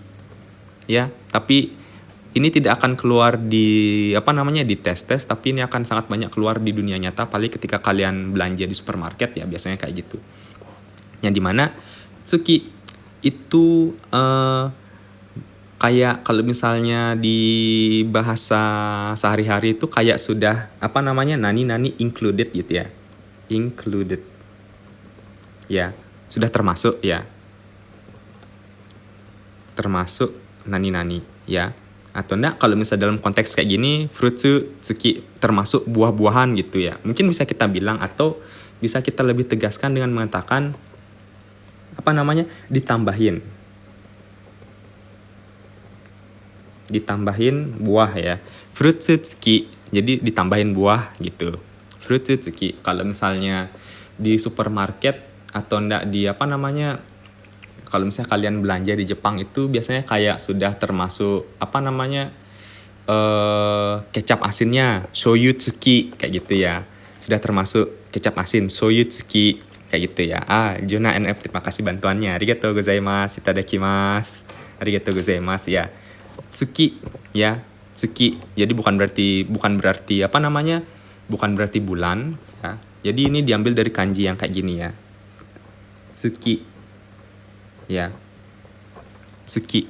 ya. Tapi ini tidak akan keluar di di tes, tapi ini akan sangat banyak keluar di dunia nyata, paling ketika kalian belanja di supermarket ya, biasanya kayak gitu. Yang dimana tsuki itu kayak kalau misalnya di bahasa sehari-hari itu kayak sudah nani included gitu ya. Included. Ya, sudah termasuk ya. Termasuk nani ya. Atau enggak kalau misalnya dalam konteks kayak gini, fruitsu tsuki termasuk buah-buahan gitu ya. Mungkin bisa kita bilang, atau bisa kita lebih tegaskan dengan mengatakan ditambahin buah ya. Fruitsu tsuki, jadi ditambahin buah gitu. Fruitsu tsuki. Kalau misalnya di supermarket atau enggak di kalau misalnya kalian belanja di Jepang itu biasanya kayak sudah termasuk kecap asinnya shoyu tsuki kayak gitu ya. Sudah termasuk kecap asin shoyu tsuki kayak gitu ya. Juna NF terima kasih bantuannya. Arigatou gozaimasu. Itadakimasu. Arigatou gozaimasu ya. Tsuki ya, tsuki. Jadi bukan berarti apa namanya? Bukan berarti bulan ya. Jadi ini diambil dari kanji yang kayak gini ya. Tsuki. Ya. Tsuki.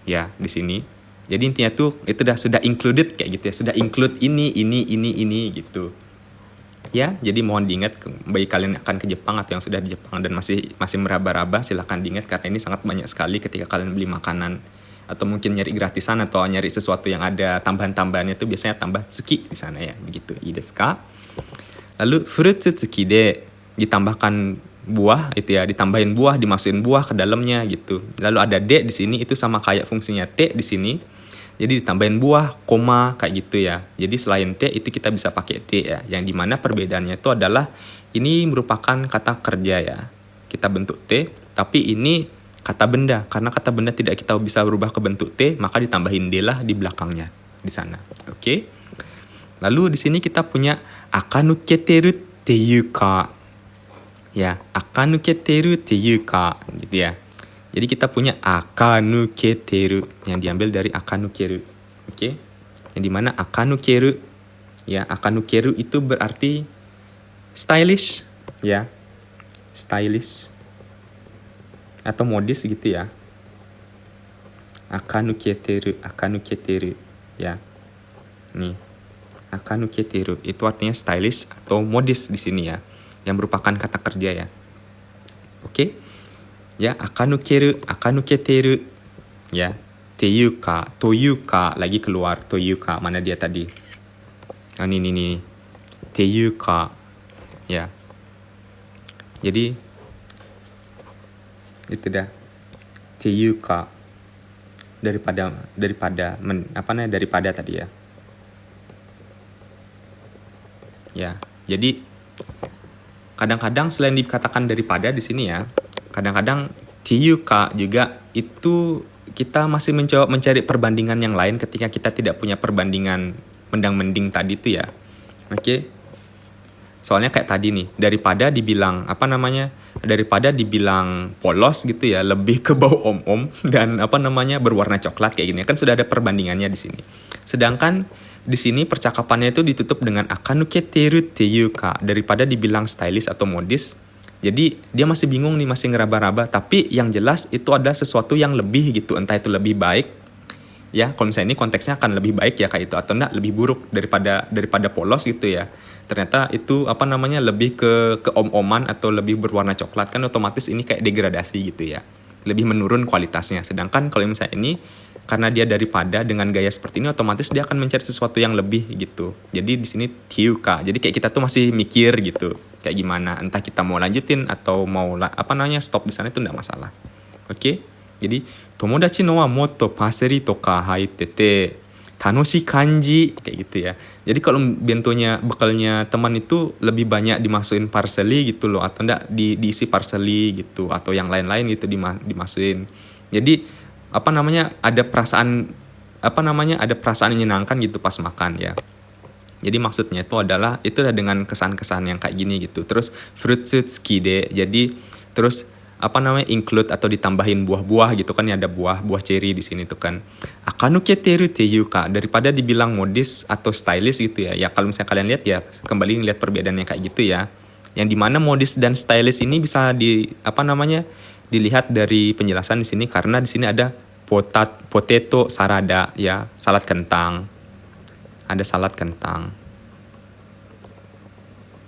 Ya, di sini. Jadi intinya tuh itu sudah included kayak gitu ya. Sudah include ini gitu. Ya, jadi mohon diingat bagi kalian yang akan ke Jepang atau yang sudah di Jepang dan masih meraba-raba, silakan diingat karena ini sangat banyak sekali ketika kalian beli makanan atau mungkin nyari gratisan atau nyari sesuatu yang ada tambahan-tambahannya itu biasanya tambah tsuki di sana ya, begitu. Ii desu ka? Lalu furutsu tsuki de ditambahkan buah itu ya, ditambahin buah, dimasukin buah ke dalamnya gitu. Lalu ada de di sini itu sama kayak fungsinya te di sini. Jadi ditambahin buah, koma kayak gitu ya. Jadi selain te itu kita bisa pakai de ya. Yang dimana perbedaannya itu adalah ini merupakan kata kerja ya. Kita bentuk te, tapi ini kata benda. Karena kata benda tidak kita bisa berubah ke bentuk te, maka ditambahin de lah di belakangnya di sana. Oke. Lalu di sini kita punya akanuketeru teyuka. Ya, akanuketeru teyuka gitu ya. Jadi kita punya akanuketeru yang diambil dari akanukeru. Oke. Yang dimana akanukeru ya, akanukeru itu berarti stylish ya. Stylish atau modis gitu ya. Akanuketeru ya. Nih. Akanuketeru itu artinya stylish atau modis di sini ya. Yang merupakan kata kerja ya. Oke. Ya, akanuketeru ya, teyuka, toyuka lagi keluar, toyuka mana dia tadi? Ini teyuka ya. Jadi itu dah teyuka daripada tadi ya. Ya, jadi kadang-kadang selain dikatakan daripada di sini ya, kadang-kadang teyuka juga itu kita masih mencoba mencari perbandingan yang lain ketika kita tidak punya perbandingan mendang-mending tadi itu ya. Oke. Soalnya kayak tadi nih, daripada dibilang polos gitu ya, lebih ke bau om-om dan berwarna coklat kayak gini kan sudah ada perbandingannya di sini. Sedangkan di sini percakapannya itu ditutup dengan akanuketeru teyuka, daripada dibilang stylish atau modis. Jadi dia masih bingung nih, masih ngeraba-raba. Tapi yang jelas itu ada sesuatu yang lebih gitu. Entah itu lebih baik. Ya, kalau misalnya ini konteksnya akan lebih baik ya kayak itu. Atau enggak lebih buruk daripada polos gitu ya. Ternyata itu lebih ke om-oman atau lebih berwarna coklat. Kan otomatis ini kayak degradasi gitu ya. Lebih menurun kualitasnya. Sedangkan kalau misalnya ini karena dia daripada dengan gaya seperti ini, otomatis dia akan mencari sesuatu yang lebih gitu. Jadi di sini teyuka. Jadi kayak kita tuh masih mikir gitu, kayak gimana. Entah kita mau lanjutin atau mau stop di sana itu enggak masalah. Oke? Jadi tomodachi no wa motto paseri toka haitete tanoshi kanji kayak gitu ya. Jadi kalau bekalnya teman itu lebih banyak dimasukin parsley gitu loh, atau enggak diisi parsley gitu, atau yang lain-lain gitu dimasukin. Jadi ada perasaan menyenangkan gitu pas makan ya. Jadi maksudnya itu adalah dengan kesan-kesan yang kayak gini gitu. Terus frutsu tsuki de, jadi terus include atau ditambahin buah-buah gitu kan ya, ada buah cherry di sini tuh kan. Akanuketeru teyuka, daripada dibilang modis atau stylish gitu ya. Ya kalau misalnya kalian lihat ya, kembali lihat perbedaannya kayak gitu ya. Yang dimana modis dan stylish ini bisa dilihat dari penjelasan di sini, karena di sini ada potato sarada ya, salad kentang. Ada salad kentang.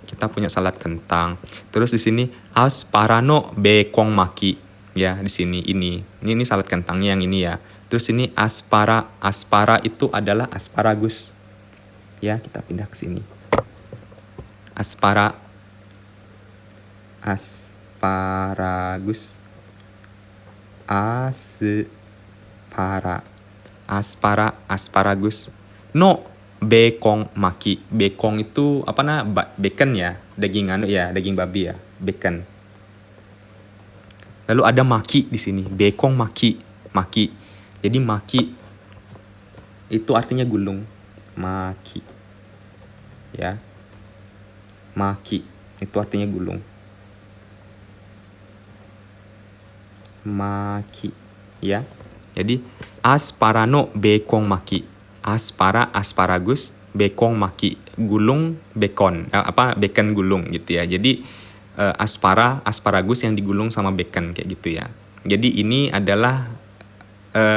Kita punya salad kentang. Terus di sini asparano bekong maki ya, di sini ini salad kentangnya yang ini ya. Terus ini aspara itu adalah asparagus. Ya, kita pindah ke sini. Asparagus. Asparagus no bekong maki. Bekong itu bacon ya, daging babi ya, bacon. Lalu ada maki di sini, bekong maki. Jadi maki itu artinya gulung. Maki. Ya. Maki itu artinya gulung. Maki. Ya. Jadi aspara no bekong maki. Aspara, asparagus, bekong maki, gulung bacon, bacon gulung gitu ya. Jadi aspara, asparagus yang digulung sama bacon kayak gitu ya. Jadi ini adalah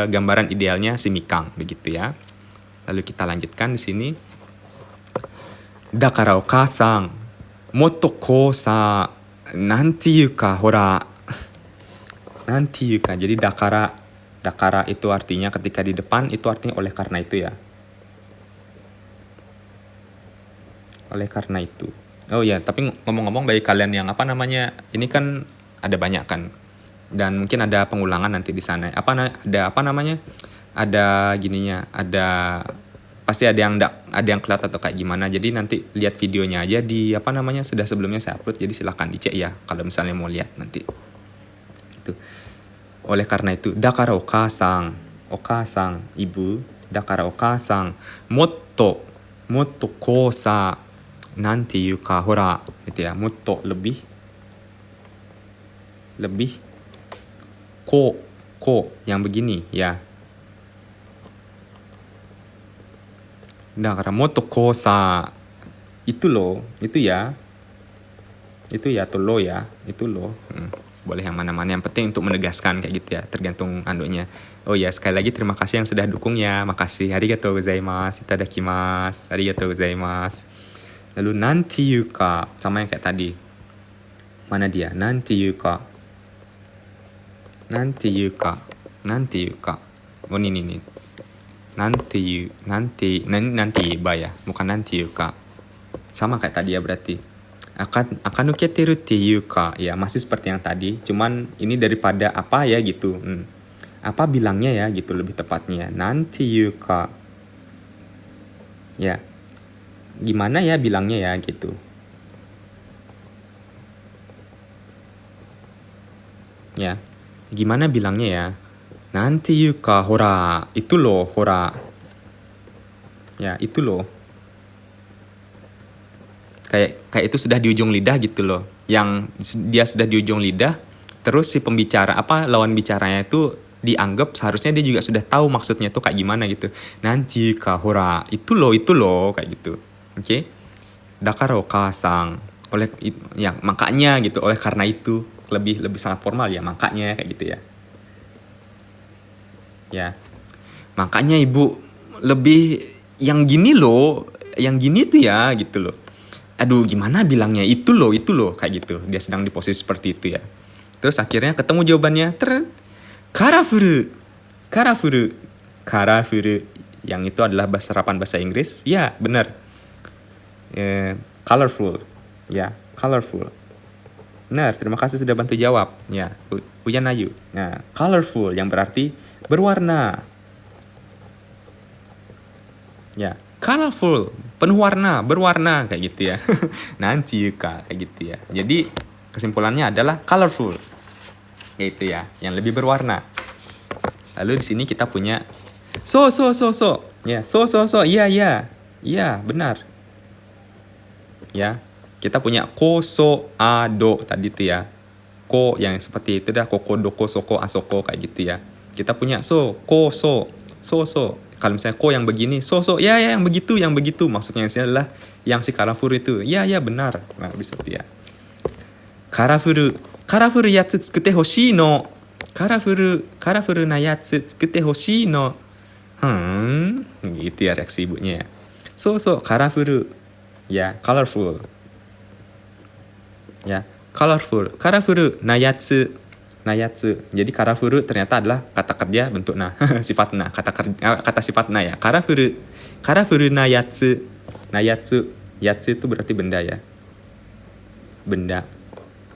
gambaran idealnya si Mikang begitu ya. Lalu kita lanjutkan di sini. Dakara okasang, motto kosa, nanti yuka, hora. Nanti yuka. Jadi dakara itu artinya ketika di depan, itu artinya oleh karena itu ya. Oleh karena itu. Oh ya, tapi ngomong-ngomong bagi kalian yang ini kan ada banyak kan. Dan mungkin ada pengulangan nanti di sana. Ada gininya, pasti ada yang kelat atau kayak gimana. Jadi nanti lihat videonya aja di sudah sebelumnya saya upload. Jadi silakan dicek ya kalau misalnya mau lihat nanti. Itu. Oleh karena itu, dakara okasang, ibu, dakara okasang, motto kosa, nanti yuka, hora, gitu ya, motto lebih, ko yang begini ya. Dakara motto kosa, itu loh, itu ya, tuh lo ya, itu loh. Boleh yang mana-mana, yang penting untuk menegaskan kayak gitu ya, tergantung anunya. Oh ya, sekali lagi terima kasih yang sudah dukung ya, makasih. Arigatou gozaimasu, itadakimasu, arigatou gozaimasu. Lalu nanti yuka, sama yang kayak tadi. Mana dia? Nanti yuka. Oh ini. Nanti ba ya, bukan nanti yuka. Sama kayak tadi ya berarti. Akan nuketeruっていうか, ya masih seperti yang tadi, cuman ini daripada apa ya gitu. Apa bilangnya ya gitu lebih tepatnya. Nanti yuka. Ya. Gimana ya bilangnya ya gitu. Ya. Gimana bilangnya ya? Nanti yuka, hora. Itu loh, hora. Ya, itu loh. Kayak itu sudah di ujung lidah gitu loh. Yang dia sudah di ujung lidah, terus si pembicara lawan bicaranya itu dianggap seharusnya dia juga sudah tahu maksudnya tuh kayak gimana gitu. Nanti ka hora, itu loh kayak gitu. Oke. Dakara okasang, makanya gitu, oleh karena itu, lebih sangat formal ya, makanya kayak gitu ya. Ya. Makanya ibu lebih yang gini loh, yang gini tuh ya gitu loh. Aduh gimana bilangnya, itu loh kayak gitu. Dia sedang di posisi seperti itu ya. Terus akhirnya ketemu jawabannya. Karafuru. Yang itu adalah serapan bahasa Inggris. Ya benar. Colorful. Ya, colorful. Benar, terima kasih sudah bantu jawab. Ya, Uyan Ayu. Nah, colorful yang berarti berwarna. Ya, colorful, penuh warna, berwarna kayak gitu ya. Nanti yuka kayak gitu ya. Jadi kesimpulannya adalah colorful. Kayak itu ya, yang lebih berwarna. Lalu di sini kita punya so. Ya, so. Iya, benar. Ya. Kita punya koso ado tadi tuh ya. Ko yang seperti itu dah, koko doko soko asoko kayak gitu ya. Kita punya so. Kalau misalnya ko yang begini, so, ya yang begitu. Maksudnya adalah yang si karafuru itu. Ya benar. Nah, seperti ya. Karafuru yatsu tsukute hoshii no. Karafuru na yatsu tsukute hoshii no. Gitu ya reaksi ibunya ya. So, karafuru. Ya, colorful. Ya, colorful. Karafuru na yatsu. Jadi karafuru ternyata adalah kata kerja bentuk na, sifat na, kata sifat na ya. Karafuru na yatsu. Yatsu itu berarti benda ya. Benda.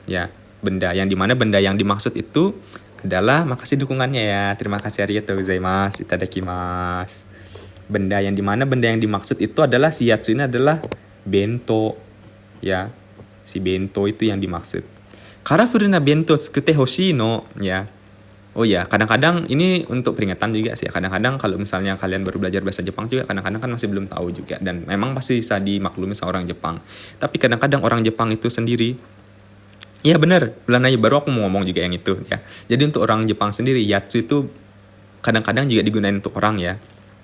Ya, benda yang dimana benda yang dimaksud itu adalah, makasih dukungannya ya. Terima kasih, arigatou gozaimasu, itadakimasu. Benda yang dimana benda yang dimaksud itu adalah si yatsu ini adalah bento. Ya, si bento itu yang dimaksud. Karafuru na bento tsukute hoshii no, ya. Oh ya, kadang-kadang ini untuk peringatan juga sih. Kadang-kadang kalau misalnya kalian baru belajar bahasa Jepang juga, kadang-kadang kan masih belum tahu juga. Dan memang pasti bisa dimaklumi sama orang Jepang. Tapi kadang-kadang orang Jepang itu sendiri, ya benar, bulan aja baru aku mau ngomong juga yang itu ya. Jadi untuk orang Jepang sendiri, yatsu itu kadang-kadang juga digunakan untuk orang ya.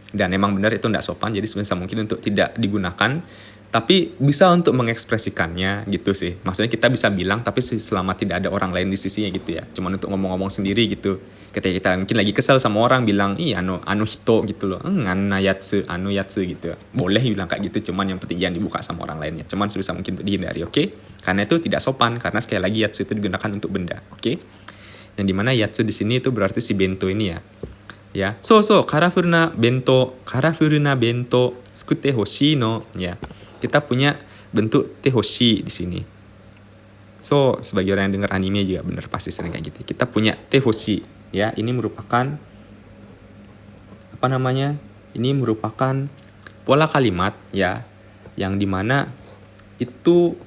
Dan emang benar itu tidak sopan, jadi sebisa mungkin untuk tidak digunakan. Tapi bisa untuk mengekspresikannya gitu sih. Maksudnya kita bisa bilang tapi selama tidak ada orang lain di sisinya gitu ya. Cuman untuk ngomong-ngomong sendiri gitu. Ketika kita mungkin lagi kesel sama orang bilang, anu hito gitu loh. Anna yatsu, anu yatsu gitu. Boleh bilang kayak gitu, cuman yang penting jangan dibuka sama orang lainnya. Cuman sebisa mungkin untuk dihindari, oke? Karena itu tidak sopan, karena sekali lagi yatsu itu digunakan untuk benda, oke? Yang dimana yatsu di sini itu berarti si bento ini ya. Ya, colorful na bento tsukute hoshii no ya. Kita punya bentuk tehoshi di sini. So, sebagai orang yang dengar anime juga bener pasti sering kayak gitu. Kita punya tehoshi ya, ini merupakan apa namanya? Ini merupakan pola kalimat ya yang dimana itu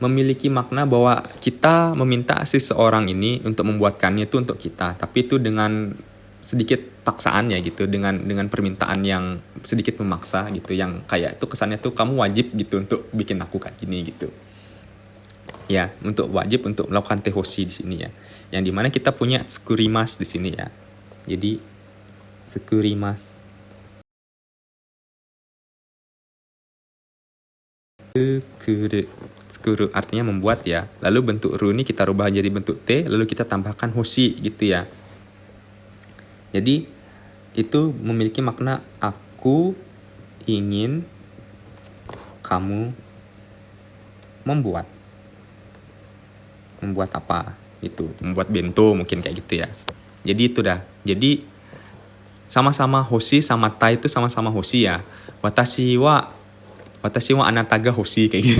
memiliki makna bahwa kita meminta seseorang ini untuk membuatkannya itu untuk kita, tapi itu dengan sedikit paksaan ya gitu, dengan permintaan yang sedikit memaksa gitu, yang kayak itu kesannya tuh kamu wajib gitu untuk bikin aku kayak gini gitu ya, untuk wajib untuk melakukan tehoshi di sini ya, yang dimana kita punya tsukurimas di sini ya. Jadi tsukurimas, tsukuru artinya membuat ya, lalu bentuk ru ini kita rubah jadi bentuk t, lalu kita tambahkan hoshi gitu ya. Jadi itu memiliki makna aku ingin kamu membuat apa itu, membuat bento mungkin kayak gitu ya. Jadi itu dah. Jadi sama-sama hoshi sama ta itu sama-sama hoshi ya. Watashi wa anata ga hoshi kayak gitu.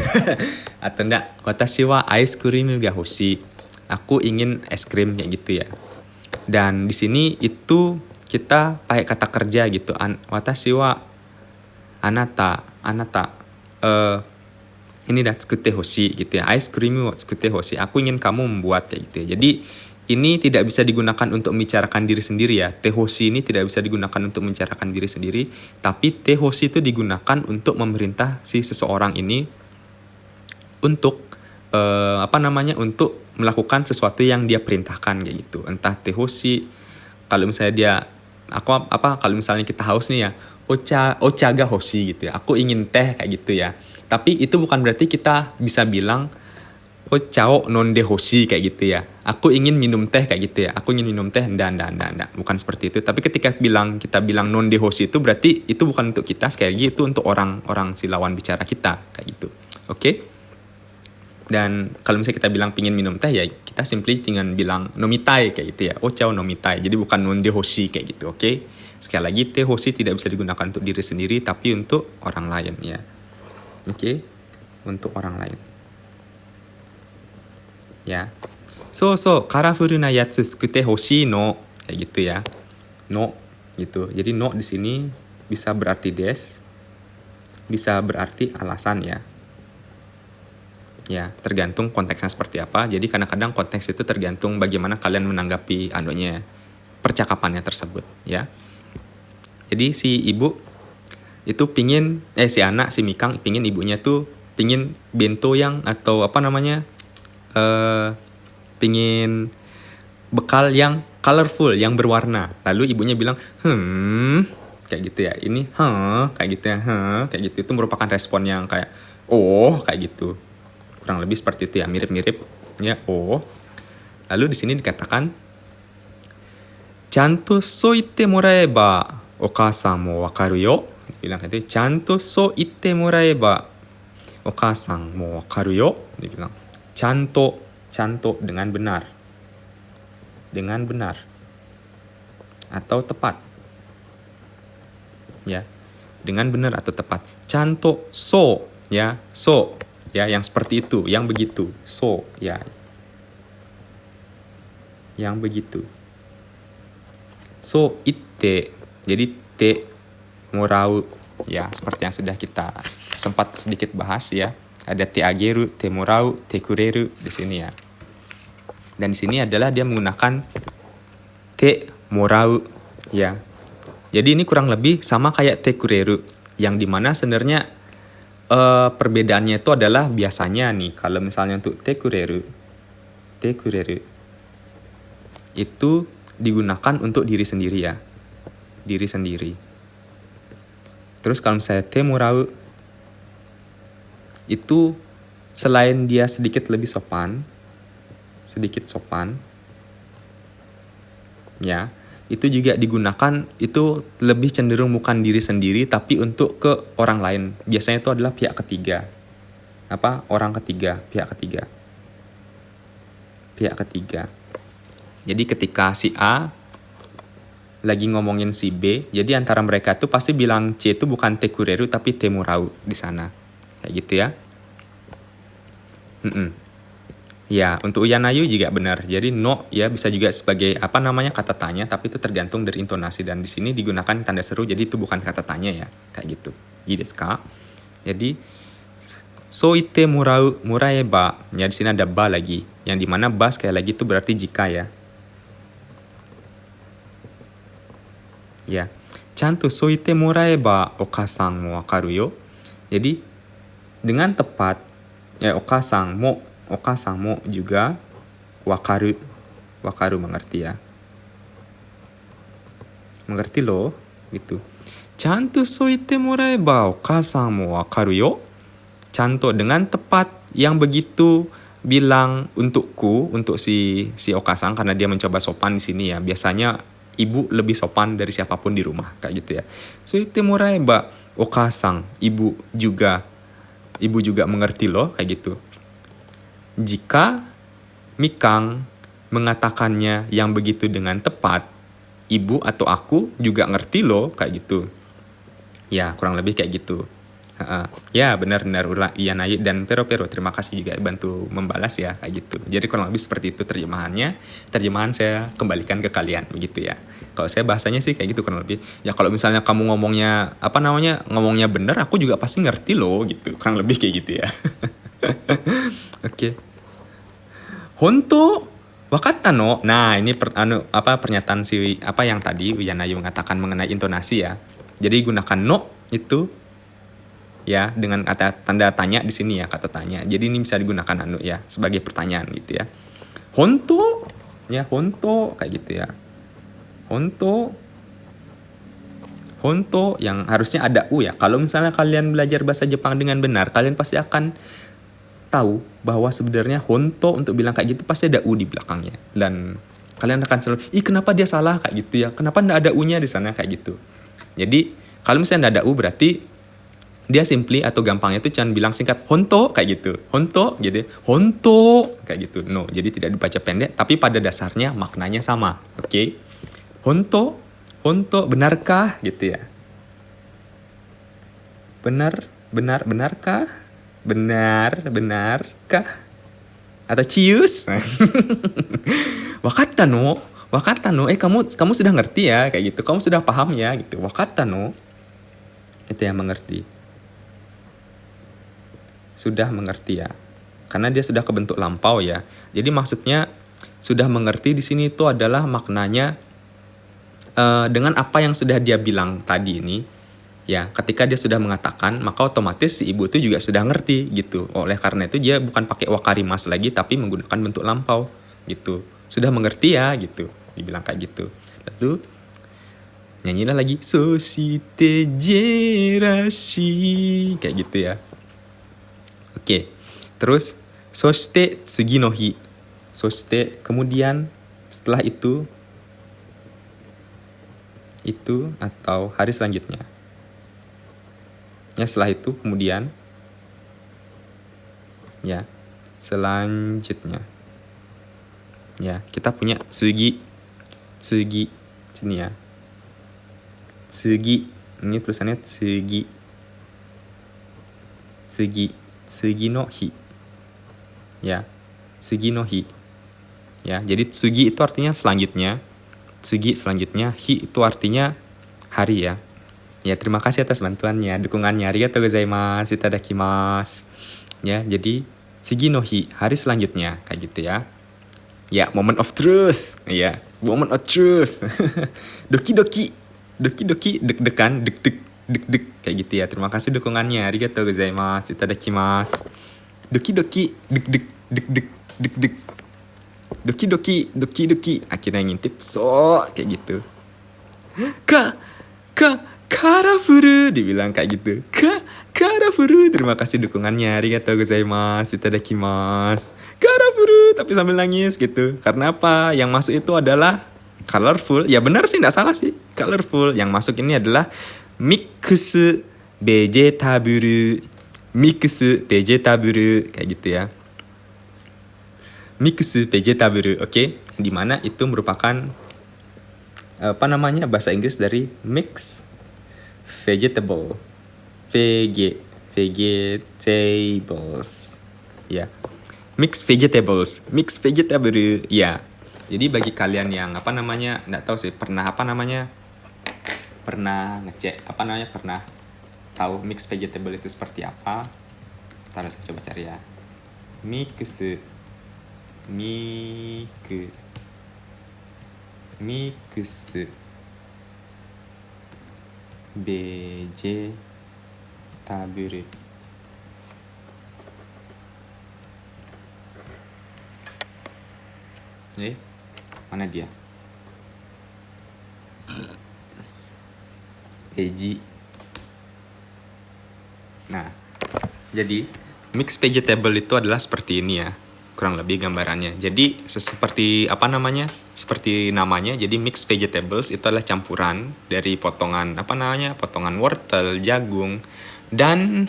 Atau enggak, watashi wa ice cream ga hoshi. Aku ingin es krim kayak gitu ya. Dan di sini itu kita pakai kata kerja gitu. Watashi wa anata ini dah tsukute hoshi gitu ya. Ice cream wa tsukute hoshi. Aku ingin kamu membuat kayak gitu ya. Jadi ini tidak bisa digunakan untuk membicarakan diri sendiri ya. Tehoshi ini tidak bisa digunakan untuk membicarakan diri sendiri, tapi tehoshi itu digunakan untuk memerintah si seseorang ini untuk untuk melakukan sesuatu yang dia perintahkan kayak gitu. Entah tehoshi, kalau misalnya dia kalau misalnya kita haus nih ya, ocha ga hoshi gitu ya. Aku ingin teh kayak gitu ya. Tapi itu bukan berarti kita bisa bilang ocha o nonde hoshi kayak gitu ya. Aku ingin minum teh kayak gitu ya. Aku ingin minum teh, enggak. Bukan seperti itu. Tapi ketika kita bilang nonde hoshi itu berarti itu bukan untuk kita, sekali lagi itu untuk orang si lawan bicara kita kayak gitu. Oke? Dan kalau misalnya kita bilang pingin minum teh ya, kita simply tinggal bilang nomitai kayak gitu ya. Ocha o nomitai. Jadi bukan nonde hoshi kayak gitu, oke? Sekali lagi, teh hoshi tidak bisa digunakan untuk diri sendiri, tapi untuk orang lain ya. Oke? Untuk orang lain. Ya. Colorful na yatsu tsukute hoshii no kayak gitu ya. No gitu. Jadi no di sini bisa berarti des, bisa berarti alasan ya. Ya, tergantung konteksnya seperti apa. Jadi kadang-kadang konteks itu tergantung bagaimana kalian menanggapi percakapannya tersebut ya. Jadi si ibu itu pingin si anak, si Mikang pingin ibunya tuh pingin bento yang atau pingin bekal yang colorful, yang berwarna. Lalu ibunya bilang kayak gitu ya. Ini kayak gitu ya. Kayak gitu, itu merupakan respon yang kayak kayak gitu. Kurang lebih seperti itu ya, mirip-mirip ya. Lalu di sini dikatakan chanto soite moraeba okasan mo wakaru yo. Bilang gitu, chanto soite moraeba okasan mo wakaru yo. Dia bilang chanto dengan benar. Dengan benar atau tepat. Ya. Dengan benar atau tepat. Chanto ya, ya, yang seperti itu, yang begitu. Ya. Yang begitu. Itte. Jadi te morau ya, seperti yang sudah kita sempat sedikit bahas ya. Ada te ageru, te morau, te kureru di sini ya. Dan di sini adalah dia menggunakan te morau, ya. Jadi ini kurang lebih sama kayak te kureru, yang dimana sebenarnya perbedaannya itu adalah biasanya nih, kalau misalnya untuk te kureru itu digunakan untuk diri sendiri ya, diri sendiri. Terus kalau misalnya te morau itu selain dia sedikit sopan, ya, itu juga digunakan, itu lebih cenderung bukan diri sendiri tapi untuk ke orang lain. Biasanya itu adalah pihak ketiga. Orang ketiga, pihak ketiga. Jadi ketika si A lagi ngomongin si B, jadi antara mereka tuh pasti bilang C itu bukan te kureru tapi te morau di sana. Kayak gitu ya. Ya, untuk uyanayu juga benar. Jadi no ya bisa juga sebagai kata tanya, tapi itu tergantung dari intonasi, dan di sini digunakan tanda seru, jadi itu bukan kata tanya ya, kayak gitu. Jadi soite murau muraeba, ya di sini ada ba lagi, yang dimana ba sekali lagi itu berarti jika ya. Ya, chanto soite muraeba okasan mo wakaru yo. Jadi dengan tepat ya okasan mo juga wakaru mengerti ya. Mengerti loh gitu. Chanto soite moraeba okasan mo wakaru yo. Chanto dengan tepat, yang begitu bilang untukku, untuk si okasan, karena dia mencoba sopan di sini ya. Biasanya ibu lebih sopan dari siapapun di rumah, kayak gitu ya. Soite moraeba okasan, ibu juga mengerti loh, kayak gitu. Jika Mikang mengatakannya yang begitu dengan tepat, ibu atau aku juga ngerti loh, kayak gitu. Ya, kurang lebih kayak gitu. Ya, benar iya Nayi dan Pero terima kasih juga bantu membalas ya, kayak gitu. Jadi kurang lebih seperti itu terjemahannya. Terjemahan saya kembalikan ke kalian begitu ya. Kalau saya bahasanya sih kayak gitu kurang lebih. Ya kalau misalnya kamu ngomongnya ngomongnya benar, aku juga pasti ngerti loh gitu. Kurang lebih kayak gitu ya. Oke. Honto wakatta no. Nah, ini pernyataan yang tadi Uyanayu mengatakan mengenai intonasi ya. Jadi gunakan no itu ya dengan kata tanda tanya di sini ya, kata tanya. Jadi ini bisa digunakan ya sebagai pertanyaan gitu ya. Honto ya, honto kayak gitu ya. Honto yang harusnya ada u ya. Kalau misalnya kalian belajar bahasa Jepang dengan benar, kalian pasti akan tahu bahwa sebenarnya honto untuk bilang kayak gitu pasti ada u di belakangnya, dan kalian akan selalu kenapa dia salah kayak gitu ya, kenapa nggak ada u-nya di sana kayak gitu. Jadi kalau misalnya nggak ada u, berarti dia simply atau gampangnya itu cuma bilang singkat honto kayak gitu, honto gitu, honto kayak gitu. No, jadi tidak dibaca pendek, tapi pada dasarnya maknanya sama. Oke. Honto benarkah gitu ya. Benarkah? Benarkah? Atau cius? Wakatta no. Kamu sudah ngerti ya, kayak gitu. Kamu sudah paham ya gitu. Wakatta no. Itu yang mengerti. Sudah mengerti ya. Karena dia sudah kebentuk lampau ya. Jadi maksudnya sudah mengerti di sini itu adalah maknanya dengan apa yang sudah dia bilang tadi ini. Ya, ketika dia sudah mengatakan, maka otomatis si ibu itu juga sudah ngerti gitu. Oleh karena itu dia bukan pakai wakarimas lagi, tapi menggunakan bentuk lampau gitu. Sudah mengerti ya gitu, dibilang kayak gitu. Lalu nyanyilah lagi Soshite jerashi kayak gitu ya. Oke. Terus soshite tsugi no hi. Soshite kemudian, setelah itu atau hari selanjutnya. Ya, setelah itu kemudian ya, selanjutnya ya, kita punya tsugi sini ya. Tsugi, ini tulisannya tsugi no hi ya, tsugi no hi ya. Jadi tsugi itu artinya selanjutnya, hi itu artinya hari ya. Ya, terima kasih atas bantuannya, dukungannya. Arigatou gozaimasu, itadakimasu. Ya, jadi tsugi no hi, hari selanjutnya, kayak gitu ya. Ya, moment of truth. Ya, moment of truth. Doki-doki. Doki-doki, deg-degan, deg-deg, deg-deg. Kayak gitu ya. Terima kasih dukungannya. Arigatou gozaimasu. Itadakimasu. Doki-doki, deg-deg, deg-deg, deg-deg. Doki-doki, doki-doki. Akhirnya ngintip. So, kayak gitu. Karafuru. Dibilang kayak gitu. Karafuru. Terima kasih dukungannya. Arigatou gozaimasu. Itadakimasu. Karafuru. Tapi sambil nangis gitu. Karena apa? Yang masuk itu adalah colorful. Ya benar sih, nggak salah sih. Colorful. Yang masuk ini adalah mix vegetable. Mix vegetable. Kayak gitu ya. Mix vegetable. Oke. Dimana itu merupakan bahasa Inggris dari mix vegetables ya, mix vegetable ya. Jadi bagi kalian yang nggak tahu sih, pernah ngecek pernah tahu mix vegetable itu seperti apa, harus coba cari ya. mix vegetable. Mana dia? Veggie. Nah, jadi mix vegetable itu adalah seperti ini ya, kurang lebih gambarannya. Jadi seperti seperti namanya. Jadi mix vegetables itu adalah campuran dari potongan potongan wortel, jagung, dan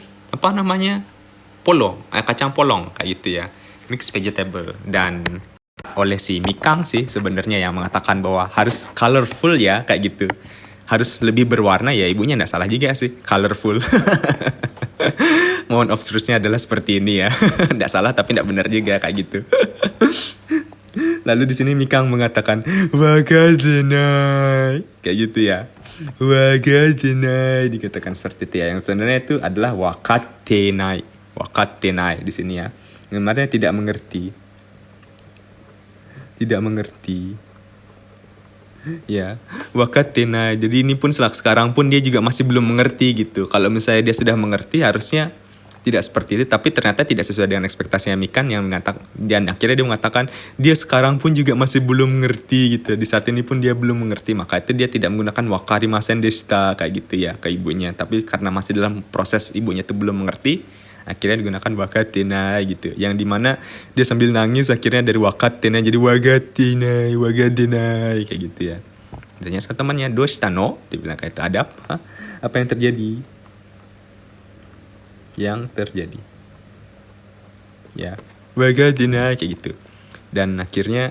kacang polong kayak gitu ya. Mix vegetable. Dan oleh si Mikang sih sebenarnya yang mengatakan bahwa harus colorful ya, kayak gitu. Harus lebih berwarna ya, ibunya nggak salah juga sih, colorful. Moment of truth-nya adalah seperti ini ya. Nggak salah tapi nggak benar juga kayak gitu. Lalu di sini Mikang mengatakan wagadenai, kayak gitu ya. Wagadenai dikatakan seperti itu ya. Yang sebenarnya itu adalah wakatenai. Wakatenai di sini ya. Namanya tidak mengerti. Ya, wakatenai. Jadi ini pun sekarang pun dia juga masih belum mengerti gitu. Kalau misalnya dia sudah mengerti harusnya tidak seperti itu, tapi ternyata tidak sesuai dengan ekspektasinya Mikan yang mengatakan, dan akhirnya dia mengatakan dia sekarang pun juga masih belum mengerti gitu. Di saat ini pun dia belum mengerti, maka itu dia tidak menggunakan wakarimasen deshita kayak gitu ya ke ibunya. Tapi karena masih dalam proses ibunya itu belum mengerti, akhirnya digunakan wakatenai gitu. Yang dimana dia sambil nangis akhirnya dari wakatenai jadi wagadenai kayak gitu ya. Tanya sama temannya, doshita no? Dia bilang kayak itu, ada apa? Apa yang terjadi? Ya, wagadenai kayak gitu. Dan akhirnya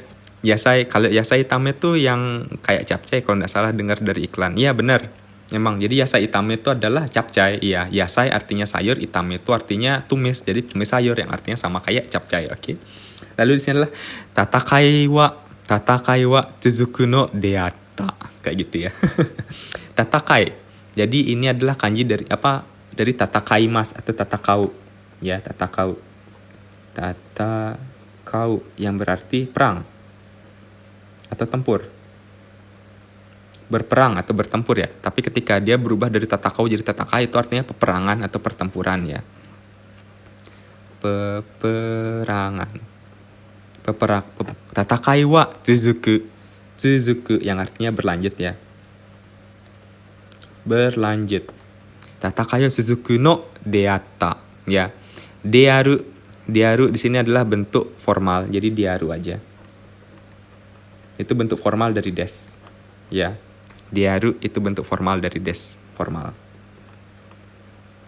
kalau yasai tame tuh yang kayak capcay kalau nggak salah dengar dari iklan. Iya benar. Memang, jadi yasai itame itu adalah capcay. Iya, yasai artinya sayur, itame itu artinya tumis. Jadi tumis sayur yang artinya sama kayak capcay, oke. Lalu di sini adalah tatakai wa tsuzuku no deatta. Kayak gitu ya. Tatakai. Jadi ini adalah kanji dari dari tatakaimas atau tatakau. Ya, tatakau. Tatakau yang berarti perang atau tempur. Berperang atau bertempur ya. Tapi ketika dia berubah dari tatakau jadi tatakai itu artinya peperangan atau pertempuran ya. Tatakai wa tsuzuku. Tsuzuku yang artinya berlanjut ya. Berlanjut. Tatakai wa tsuzuku no deatta ya. Dearu di sini adalah bentuk formal. Jadi dearu aja. Itu bentuk formal dari des. Ya. Dearu itu bentuk formal dari des, formal.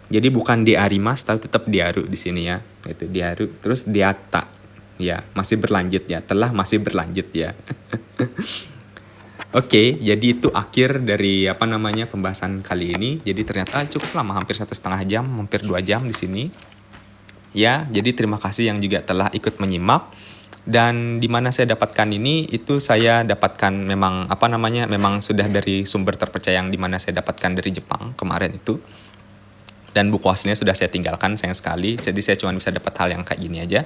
Jadi bukan dearimas tapi tetap dearu di sini ya. Itu dearu. Terus deatta. Ya, masih berlanjut ya. Telah masih berlanjut ya. Oke, jadi itu akhir dari pembahasan kali ini. Jadi ternyata cukup lama, hampir 1,5 jam, hampir 2 jam di sini. Ya, jadi terima kasih yang juga telah ikut menyimak. Dan di mana saya dapatkan ini, itu saya dapatkan memang memang sudah dari sumber terpercaya yang di mana saya dapatkan dari Jepang kemarin itu. Dan buku aslinya sudah saya tinggalkan, sayang sekali. Jadi saya cuma bisa dapat hal yang kayak gini aja.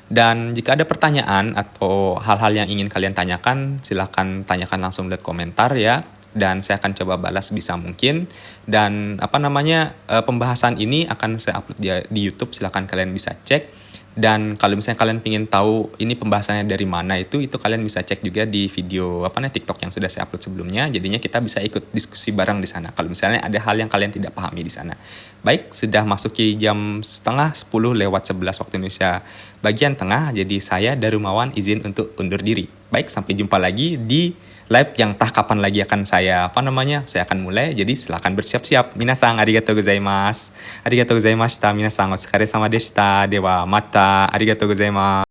Dan jika ada pertanyaan atau hal-hal yang ingin kalian tanyakan, silahkan tanyakan langsung di komentar ya. Dan saya akan coba balas sebisa mungkin. Dan pembahasan ini akan saya upload di YouTube, silahkan kalian bisa cek. Dan kalau misalnya kalian ingin tahu ini pembahasannya dari mana itu kalian bisa cek juga di video TikTok yang sudah saya upload sebelumnya. Jadinya kita bisa ikut diskusi bareng di sana. Kalau misalnya ada hal yang kalian tidak pahami di sana. Baik, sudah masuki jam setengah 10:11 waktu Indonesia bagian tengah. Jadi saya Darumawan izin untuk undur diri. Baik, sampai jumpa lagi di live yang kapan lagi akan saya akan mulai. Jadi silakan bersiap-siap. Minasan arigatou gozaimasu. Arigatou gozaimashita. Minasan o tsukare sama deshita. Dewa mata. Arigatou gozaimasu.